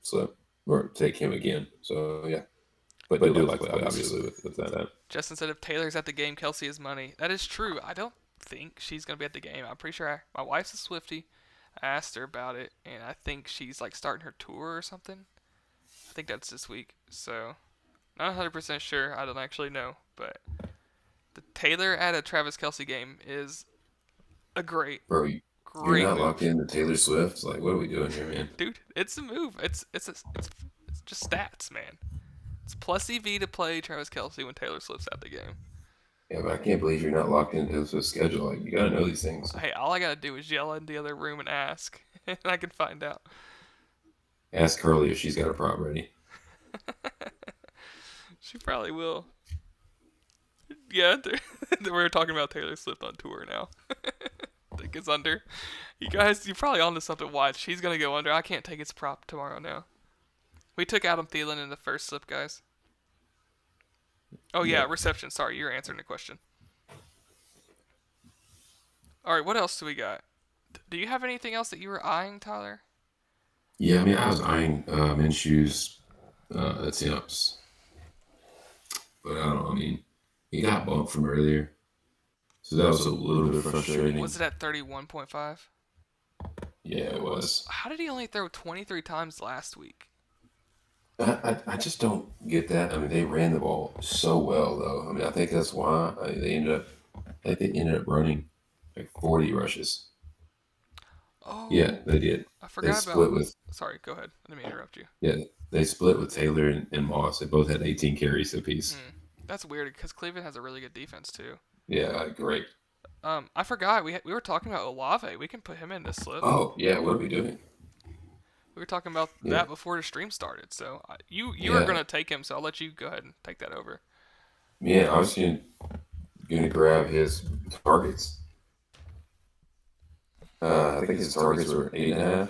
slip, or take him again. So yeah, but I do like that obviously with that. Justin said if Taylor's at the game, Kelsey is money. That is true. I don't think she's gonna be at the game. I'm pretty sure my wife's a Swiftie. I asked her about it, and I think she's like starting her tour or something. I think that's this week. So not 100% sure. I don't actually know, but the Taylor at a Travis Kelsey game is a great Great You're not move. locked into Taylor Swift? Like, what are we doing here, man? Dude, it's a move. It's just stats, man. It's plus EV to play Travis Kelce when Taylor Swift's at the game. Yeah, but I can't believe you're not locked into Taylor Swift's schedule. Like, you gotta know these things. Hey, all I gotta do is yell in the other room and ask, and I can find out. Ask Curly if she's got a prop ready. She probably will. Yeah, we're talking about Taylor Swift on tour now. I think it's under. You guys, you're probably onto something. Watch, she's gonna go under. I can't take its prop tomorrow now. We took Adam Thielen in the first slip, guys. Oh yeah, reception. Sorry, you're answering the question. All right, what else do we got? Do you have anything else that you were eyeing, Tyler? Yeah, I mean, I was eyeing Minshew's attempts, but I don't know. I mean, he got bumped from earlier, so that was a little bit frustrating. Was it at 31.5? Yeah, it was. How did he only throw 23 times last week? I just don't get that. I mean, they ran the ball so well, though. I mean, I think that's why they ended up running like 40 rushes. Oh. Yeah, they did. I forgot Sorry, go ahead. I didn't mean to interrupt you. Yeah, they split with Taylor and Moss. They both had 18 carries apiece. That's weird because Cleveland has a really good defense too. Yeah, great. I forgot we were talking about Olave. We can put him in this slip. Oh yeah, what are we doing? We were talking about that before the stream started. So you were gonna take him, so I'll let you go ahead and take that over. Yeah, I was gonna grab his targets. I think his targets were 8.5.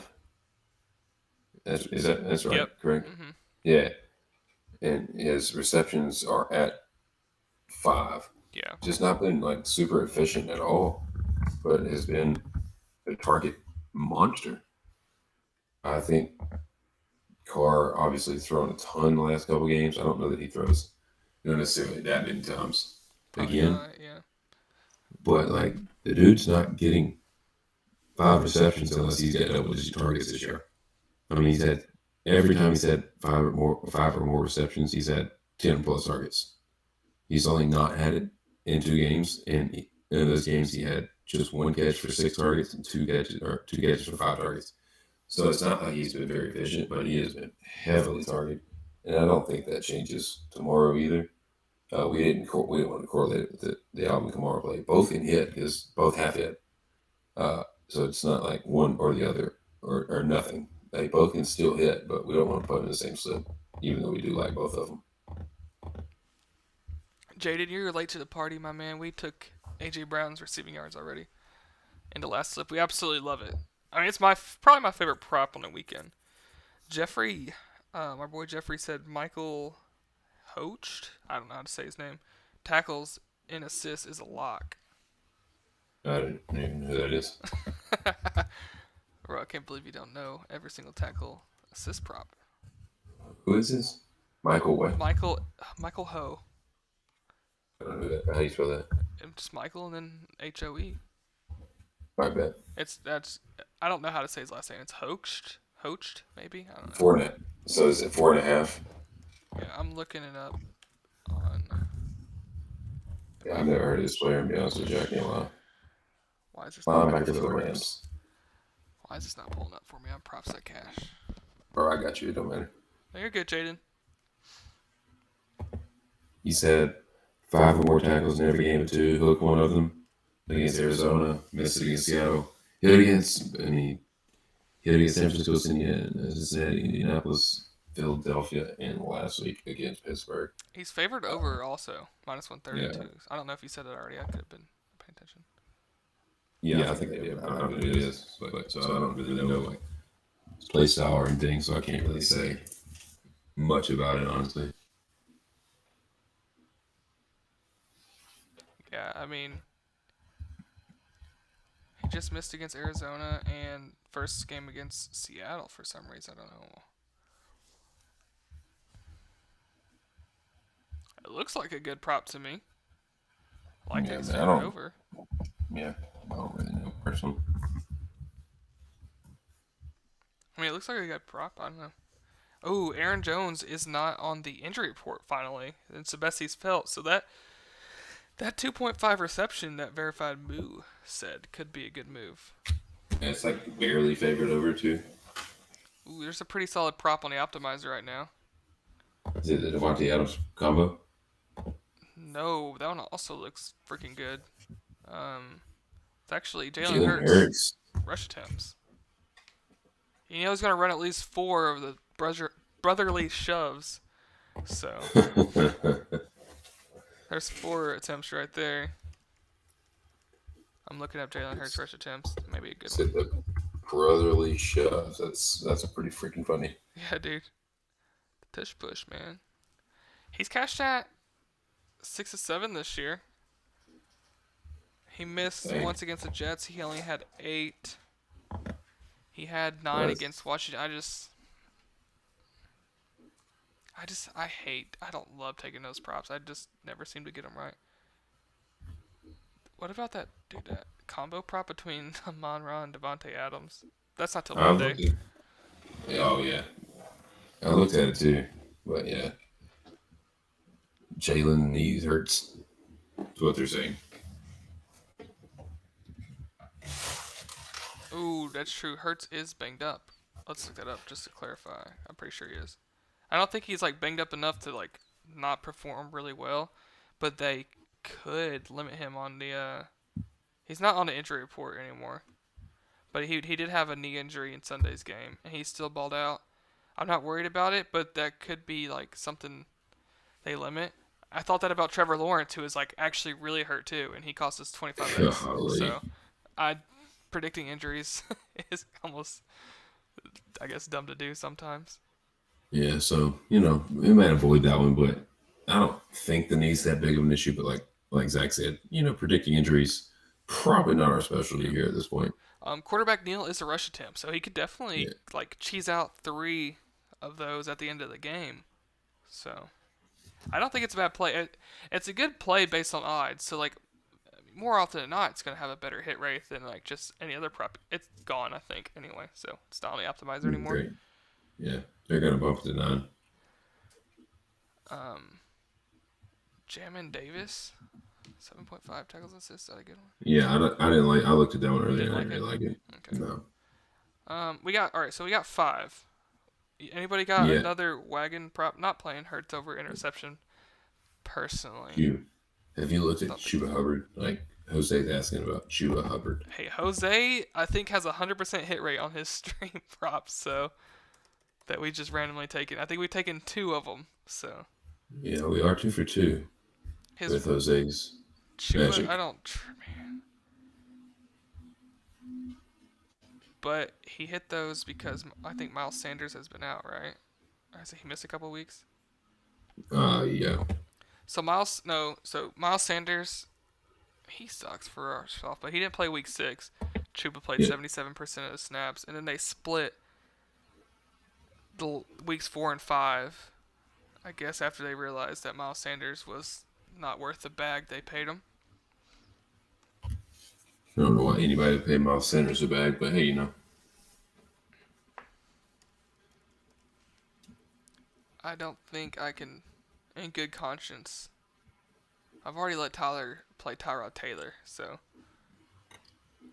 That's right? Yep. Correct. Mm-hmm. Yeah, and his receptions are at 5. Yeah. Just not been like super efficient at all, but has been a target monster. I think Carr obviously thrown a ton the last couple games. I don't know that he throws necessarily that many times again. Yeah. But like the dude's not getting 5 receptions unless he's got double-digit targets this year. I mean, he's had every time he's had 5 or more receptions, he's had 10 plus targets. He's only not had it in 2 games, and in those games he had just 1 catch for 6 targets and 2 catches for 5 targets. So it's not like he's been very efficient, but he has been heavily targeted, and I don't think that changes tomorrow either. We didn't want to correlate it with the Alvin Kamara play. Both can hit because both have hit. So it's not like one or the other or nothing. They both can still hit, but we don't want to put them in the same slip, even though we do like both of them. Jaden, you're late to the party, my man. We took A.J. Brown's receiving yards already in the last slip. We absolutely love it. I mean, it's probably my favorite prop on the weekend. Jeffrey, our boy Jeffrey said Michael Hocht, I don't know how to say his name, tackles and assists is a lock. I don't even know who that is. Bro, I can't believe you don't know every single tackle assist prop. Who is this? Michael what? Michael Ho. I don't know that. How do you spell that? Just Michael and then H-O-E. I bet. I don't know how to say his last name. It's Hocht, maybe? I don't know. 4.5. So is it 4.5? Yeah, I'm looking it up on... Yeah, I've never heard of this player, to be honest with you. I can't lie. Why is this linebacker for the Rams. Why is this not pulling up for me? I'm props at cash. Bro, I got you. It don't matter. No, you're good, Jaden. He said 5 or more tackles in every game of 2. Hook one of them against Arizona, missed it against Seattle. Hit against San Francisco, Cincinnati, Indianapolis, Philadelphia, and last week against Pittsburgh. He's favored over also, minus 132. Yeah. I don't know if you said it already. I could have been paying attention. Yeah, I think they did. I don't know who it is, but so I don't really know like play style or anything, so I can't really say much about it, honestly. Yeah, I mean, he just missed against Arizona and first game against Seattle for some reason. I don't know. It looks like a good prop to me. I like it over. Yeah, I don't really know personally. I mean, it looks like a good prop. I don't know. Oh, Aaron Jones is not on the injury report finally. It's the best he's felt. So that 2.5 reception that verified Moo said could be a good move. it's like barely favored over 2. Ooh, there's a pretty solid prop on the optimizer right now. Is it the Devontae Adams combo? No, that one also looks freaking good. It's actually Jalen Jalen Hurts Hurts. rush attempts. You know he's gonna run at least 4 of the brotherly shoves. So there's 4 attempts right there. I'm looking up Jalen Hurts rush attempts. Maybe a good one. The brotherly shoves. That's pretty freaking funny. Yeah, dude. Tush push, man. He's cashed at 6 of 7 this year. He missed once against the Jets. He only had 8. He had 9 against Washington. I don't love taking those props. I just never seem to get them right. What about that, dude, that combo prop between Amon-Ra and Devontae Adams? That's not till Monday. Oh, yeah. I looked at it too. But, yeah. Jalen needs Hurts. That's what they're saying. Ooh, that's true. Hurts is banged up. Let's look that up just to clarify. I'm pretty sure he is. I don't think he's like banged up enough to like not perform really well, but they could limit him on the. He's not on the injury report anymore, but he did have a knee injury in Sunday's game, and he still balled out. I'm not worried about it, but that could be like something they limit. I thought that about Trevor Lawrence, who is like actually really hurt too, and he cost us 25x. So, predicting injuries is almost, I guess, dumb to do sometimes. Yeah, so we might avoid that one, but I don't think the knee's that big of an issue. But like Zach said, predicting injuries probably not our specialty here at this point. Quarterback Neal is a rush attempt, so he could definitely like cheese out 3 of those at the end of the game. So I don't think it's a bad play. It's a good play based on odds. So like more often than not, it's gonna have a better hit rate than like just any other prop. It's gone, I think, anyway. So it's not on the optimizer anymore. Great. Yeah, they're gonna bump it to 9. Jamin Davis, 7.5 tackles and assists. Is that a good one? Yeah, I didn't like. I looked at that one earlier. I didn't really like it. Okay. No. We got So we got 5. Anybody got another wagon prop? Not playing Hurts over interception. Personally, have you looked at Chuba Hubbard? Like Jose's asking about Chuba Hubbard. Hey, Jose, I think has a 100% hit rate on his stream props, so that we just randomly taken. I think we've taken 2 of them. So yeah, we are 2 for 2 with Jose's Chuba, magic. Man. But he hit those because I think Miles Sanders has been out, right? Or has he missed a couple weeks? Yeah. So Miles Sanders, he sucks for ourselves, but he didn't play week 6. Chuba played 77% of the snaps, and then they split the weeks 4 and 5. I guess after they realized that Miles Sanders was not worth the bag they paid him. I don't know why anybody would pay Miles Sanders a bag, but hey, I don't think I can, in good conscience. I've already let Tyler play Tyrod Taylor, so.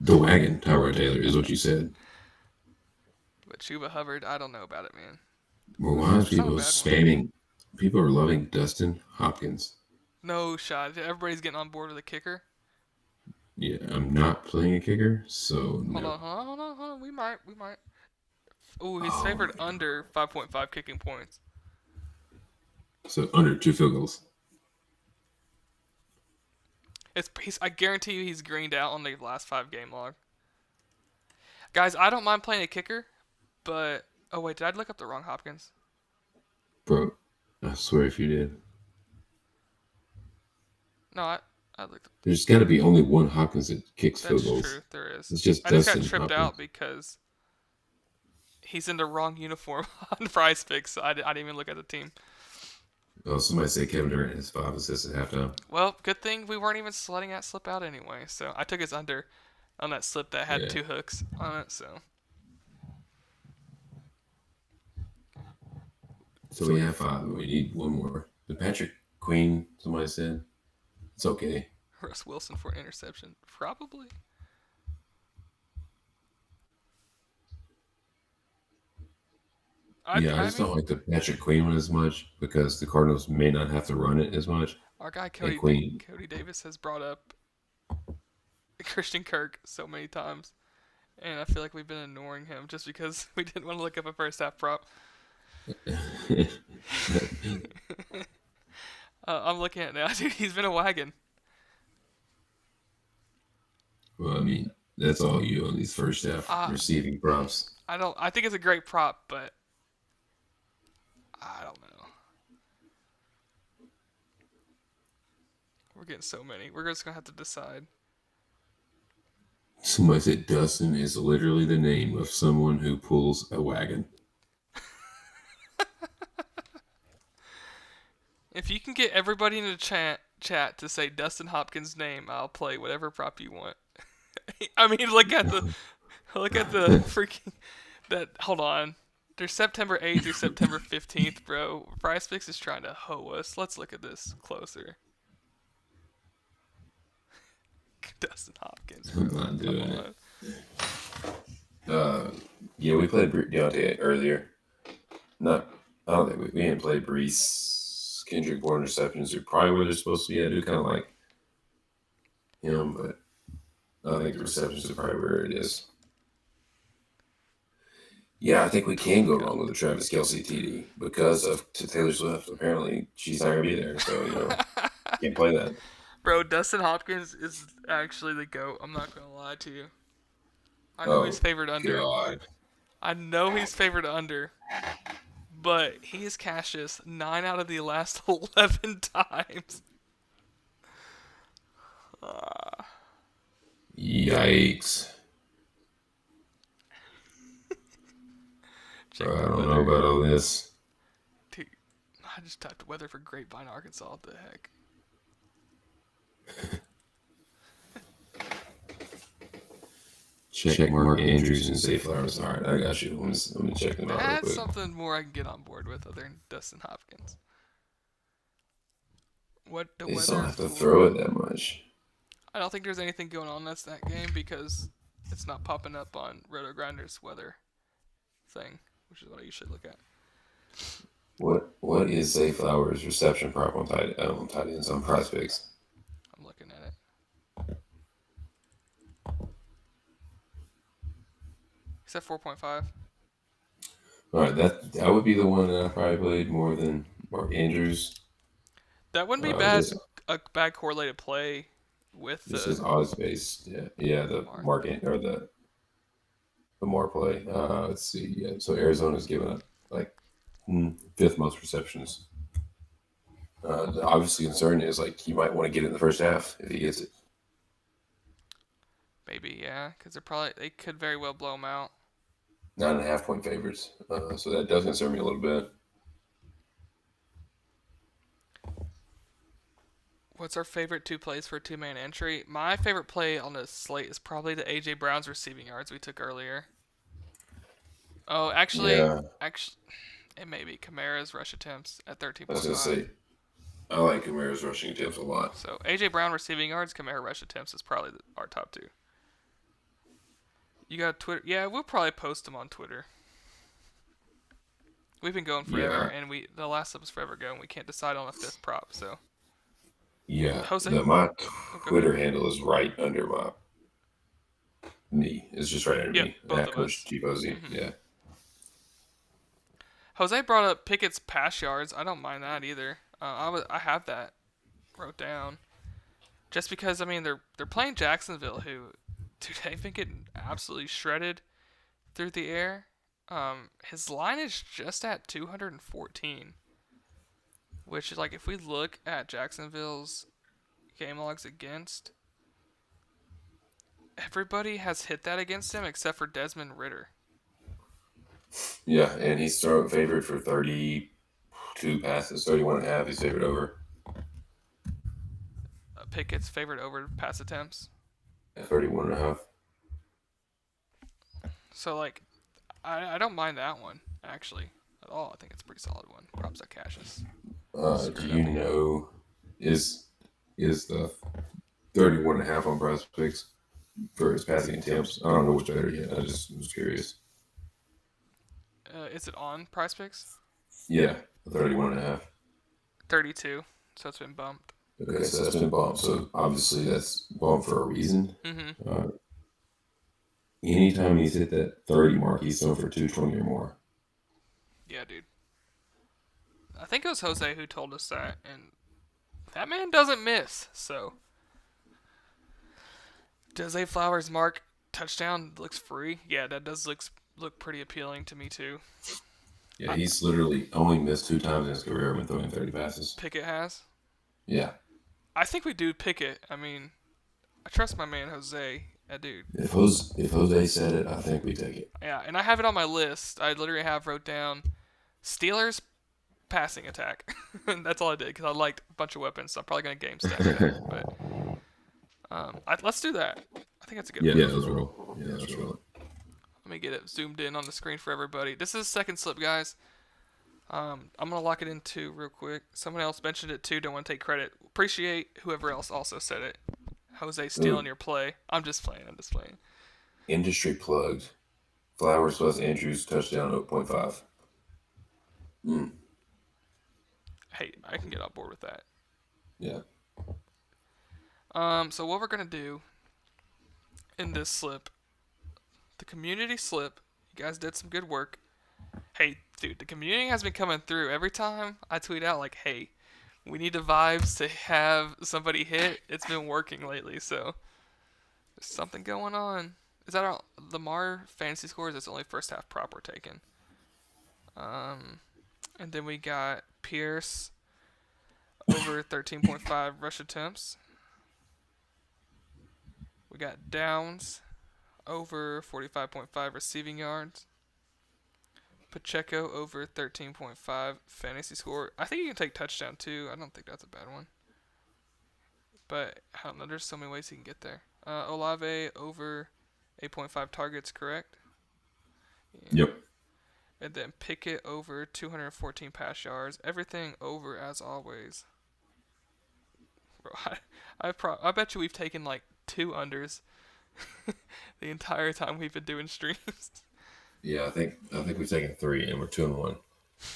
The wagon, Tyrod Taylor, is what you said. But Chuba Hubbard, I don't know about it, man. Well, why is people spamming? People are loving Dustin Hopkins. No shot. Everybody's getting on board with a kicker. Yeah, I'm not playing a kicker, so Hold on. We might. Ooh, he's favored under 5.5 kicking points. So under 2 field goals. I guarantee you he's greened out on the last 5 game log. Guys, I don't mind playing a kicker, but oh wait, did I look up the wrong Hopkins? Bro, I swear if you did. No, I looked. There's got to be only one Hopkins that kicks field goals. That's true, there is. It's just I just got tripped out because he's in the wrong uniform on Prizepicks, so I didn't even look at the team. Oh, somebody say Kevin Durant has 5 assists at halftime. Well, good thing we weren't even letting that slip out anyway. So I took his under on that slip that had 2 hooks on it. So we have 5. We need one more. The Patrick Queen, somebody said. It's okay. Russ Wilson for an interception, probably. Yeah, I just don't like the Patrick Queen one as much because the Cardinals may not have to run it as much. Our guy And Queen, Cody Davis has brought up Christian Kirk so many times, and I feel like we've been ignoring him just because we didn't want to look up a first half prop. I'm looking at it now, dude. He's been a wagon. well, I mean, that's all you on these first half receiving props. I think it's a great prop, but I don't know. We're getting so many. We're just gonna have to decide. Somebody said Dustin is literally the name of someone who pulls a wagon. If you can get everybody in the chat to say Dustin Hopkins' name, I'll play whatever prop you want. I mean, look at the freaking that. Hold on, there's September 8th through September 15th, bro. Prizepicks is trying to hoe us. Let's look at this closer. Dustin Hopkins, bro. I'm not doing it. Yeah, we played Deontay earlier. I don't think we didn't play Brees, Kendrick Bourne receptions. Are probably where they're supposed to be. I do kind of like him, but I think the receptions are probably where it is. Yeah, I think we can go wrong with the Travis Kelce TD because of Taylor Swift. Apparently, she's not gonna be there, so can't play that. Bro, Dustin Hopkins is actually the GOAT. I'm not gonna lie to you. I know he's favored under. God. I know he's favored under, but he has cashed this 9 out of the last 11 times. Yikes. Bro, I don't know about all this. Dude, I just typed weather for Grapevine, Arkansas. What the heck? Check Mark Andrews and Zay Flowers. All right, I got you. Let me check them out. That's something more I can get on board with other than Dustin Hopkins. What the they weather? Don't have to throw it that much. I don't think there's anything going on in that game because it's not popping up on Roto Grinders weather thing, which is what I usually look at. What is Zay Flowers reception prop on tight ends on Prizepicks? I'm looking at it. He's at 4.5. All right, that would be the one that I probably played more than Mark Andrews. That wouldn't be bad. A bad correlated play with this is odds based. Yeah, the Mark or the Lamar play. Let's see. Yeah, so Arizona's given up like 5th most receptions. The obviously concern is like he might want to get it in the first half if he gets it. Maybe, yeah, because they could very well blow him out. 9.5 point favorites. So that does concern me a little bit. What's our favorite 2 plays for a 2-man entry? My favorite play on the slate is probably the AJ Brown's receiving yards we took earlier. Oh, actually, it may be Kamara's rush attempts at 13.5. I was gonna say, I like Kamara's rushing attempts a lot. So AJ Brown receiving yards, Kamara rush attempts is probably our top 2. You got Twitter? Yeah, we'll probably post them on Twitter. We've been going forever, and the last episode was forever ago, and we can't decide on a 5th prop. So. Yeah, my Twitter handle is right under my knee. It's just right under me. Both of us. Mm-hmm. Yeah. Jose brought up Pickett's pass yards. I don't mind that either. I have that wrote down. Just because they're playing Jacksonville, who, dude, they've been getting absolutely shredded through the air. His line is just at 214. Which is like, if we look at Jacksonville's game logs against, everybody has hit that against him except for Desmond Ridder. Yeah, and he's favored for 32 passes, 31.5. He's favored over. Pickett's favored over pass attempts. 31.5. So I don't mind that one actually at all. I think it's a pretty solid one. Props at Cassius. Do you know is the 31.5 on Prizepicks for his passing attempts? I don't know which better yet. I just was curious. Is it on Prizepicks? Yeah, 31.5. 32. So it's been bumped. Okay, so that's been bumped. So obviously that's bumped for a reason. Anytime he's hit that 30 mark, he's thrown for 220 or more. Yeah, dude. I think it was Jose who told us that, and that man doesn't miss. So does Zay Flowers mark touchdown looks free? Yeah, that does look pretty appealing to me too. Yeah, he's literally only missed 2 times in his career when throwing 30 passes. Pickett has. Yeah. I think we do Pickett. I mean, I trust my man Jose. Yeah, dude. If Jose said it, I think we take it. Yeah, and I have it on my list. I literally have wrote down Steelers passing attack. That's all I did because I liked a bunch of weapons. So I'm probably gonna game stack that. But let's do that. I think that's a good one. Yeah, let's roll. Yeah, let's roll. Let me get it zoomed in on the screen for everybody. This is second slip, guys. I'm gonna lock it in too real quick. Someone else mentioned it too. Don't want to take credit. Appreciate whoever else also said it. Jose stealing your play. I'm just playing. Industry plugged. Flowers plus Andrews touchdown 0.5. Hey, I can get on board with that. Yeah. So what we're gonna do in this slip, the community slip, you guys did some good work. Hey, dude, the community has been coming through. Every time I tweet out like, hey, we need the vibes to have somebody hit, it's been working lately, so there's something going on. Is that our Lamar fantasy scores? It's only first half prop we're taking. And then we got Pierce over 13.5 rush attempts. We got Downs over 45.5 receiving yards. Pacheco over 13.5 fantasy score. I think you can take touchdown too. I don't think that's a bad one. But I don't know. There's so many ways you can get there. Olave over 8.5 targets, correct? Yeah. Yep. And then Pickett over 214 pass yards. Everything over as always. Bro, I bet you we've taken like 2 unders the entire time we've been doing streams. Yeah, I think we've taken 3 and we're 2-1.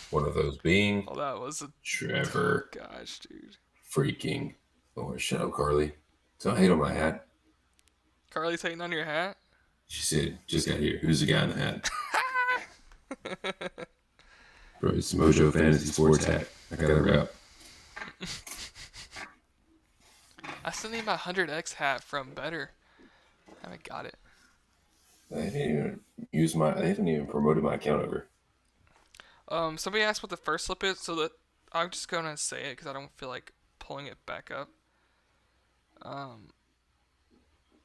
One of those being that was a Trevor. Gosh, dude. Freaking. Oh, shut up, Carly. Don't hate on my hat. Carly's hating on your hat? She said, just got here. Who's the guy in the hat? Bro, it's Mojo Fantasy Sports hat. I got it up. I still need my 100X hat from Betr. I haven't got it. I haven't even promoted my account over. Somebody asked what the first slip is, so that I'm just gonna say it because I don't feel like pulling it back up.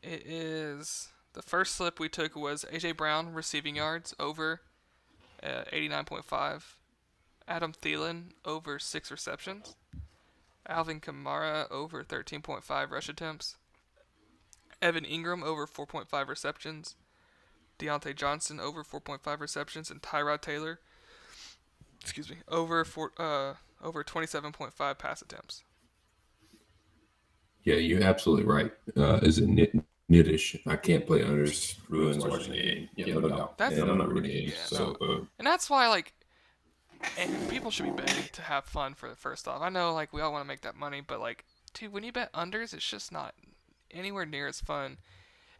It is the first slip we took was AJ Brown receiving yards over 89.5. Adam Thielen over 6 receptions. Alvin Kamara over 13.5 rush attempts. Evan Engram over 4.5 receptions. Deontay Johnson over 4.5 receptions, and Tyrod Taylor, over 27.5 pass attempts. Yeah, you're absolutely right. Is it nittish? I can't play unders. Ruins watching the game. Yeah, no doubt. And I'm not ruining games. Yeah, so, no. And that's why and people should be betting to have fun for the first off. I know we all want to make that money, but dude, when you bet unders, it's just not anywhere near as fun.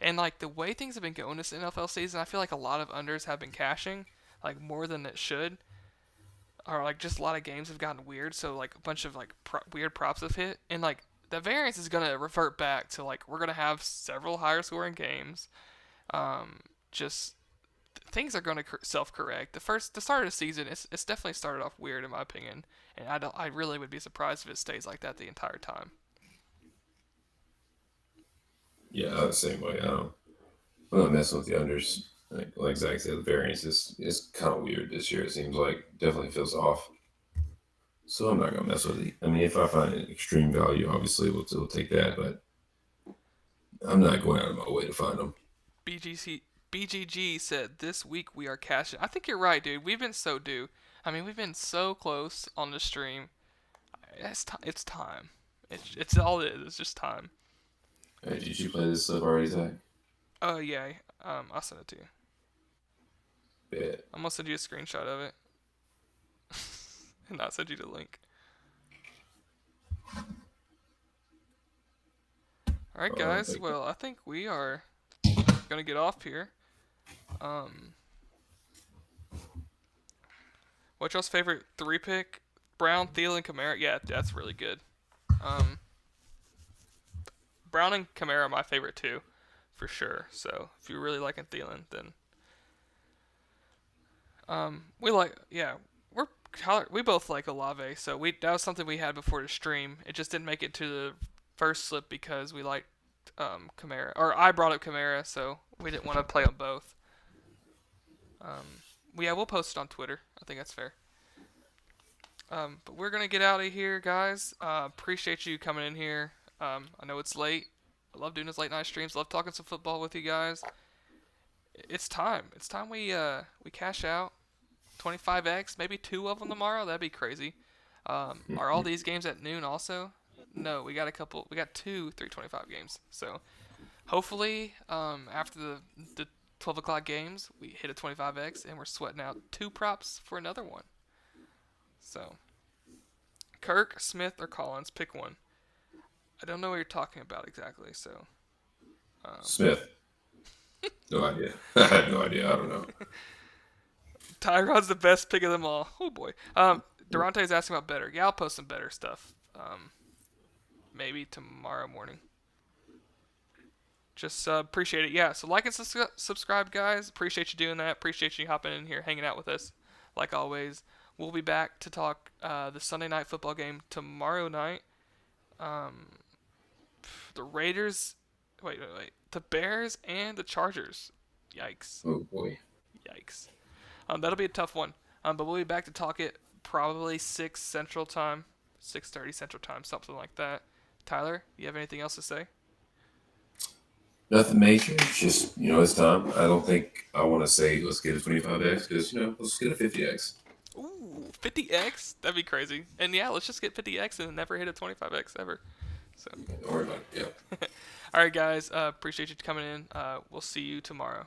And the way things have been going this NFL season, I feel like a lot of unders have been cashing more than it should. Or just a lot of games have gotten weird, so a bunch of weird props have hit, and the variance is gonna revert back to we're gonna have several higher scoring games. Things are gonna self-correct. The start of the season, it's definitely started off weird in my opinion, and I really would be surprised if it stays like that the entire time. Yeah, the same way. I'm not messing with the unders. Like Zach said, the variance is kind of weird this year. It seems like definitely feels off. So I'm not gonna mess with it. I mean, if I find an extreme value, obviously we'll take that. But I'm not going out of my way to find them. BGG said this week we are cashing. I think you're right, dude. We've been so due. I mean, we've been so close on the stream. It's time. It's all it is. It's just time. Hey, did you play this stuff already, Zach? Yeah. I'll send it to you. Yeah. I'm gonna send you a screenshot of it, and not send you the link. All right, guys. Well, I think we are gonna get off here. What's y'all's favorite 3-pick? Brown, Thielen, Kamara. Yeah, that's really good. Brown and Kamara are my favorite too, for sure. So if you're really liking Thielen, then we both like Olave. So that was something we had before the stream. It just didn't make it to the first slip because we liked Kamara, or I brought up Kamara, so we didn't want to play on both. We'll post it on Twitter. I think that's fair. But we're gonna get out of here, guys. Appreciate you coming in here. I know it's late. I love doing these late night streams. Love talking some football with you guys. It's time. It's time we cash out 25x, maybe 2 of them tomorrow. That'd be crazy. Are all these games at noon also? No, we got a couple. We got 2 325 games. So hopefully, after the 12 o'clock games, we hit a 25x and we're sweating out 2 props for another one. So, Kirk, Smith, or Collins, pick one. I don't know what you're talking about exactly, so. Smith. No idea. I have no idea. I don't know. Tyrod's the best pick of them all. Oh boy. Durante's asking about better. Yeah, I'll post some better stuff. Maybe tomorrow morning. Just appreciate it. Yeah, so like and subscribe, guys. Appreciate you doing that. Appreciate you hopping in here, hanging out with us, like always. We'll be back to talk the Sunday night football game tomorrow night. The Raiders. Wait. The Bears and the Chargers. Yikes. Oh boy. Yikes. That'll be a tough one. But we'll be back to talk it probably 6 Central Time, 6:30 Central Time, something like that. Tyler, you have anything else to say? Nothing major. It's just, it's time. I don't think I want to say let's get a 25x because, let's get a 50x. Ooh, 50x? That'd be crazy. And yeah, let's just get 50x and never hit a 25x ever. So. Don't worry about it. Yeah. All right, guys. Appreciate you coming in. We'll see you tomorrow.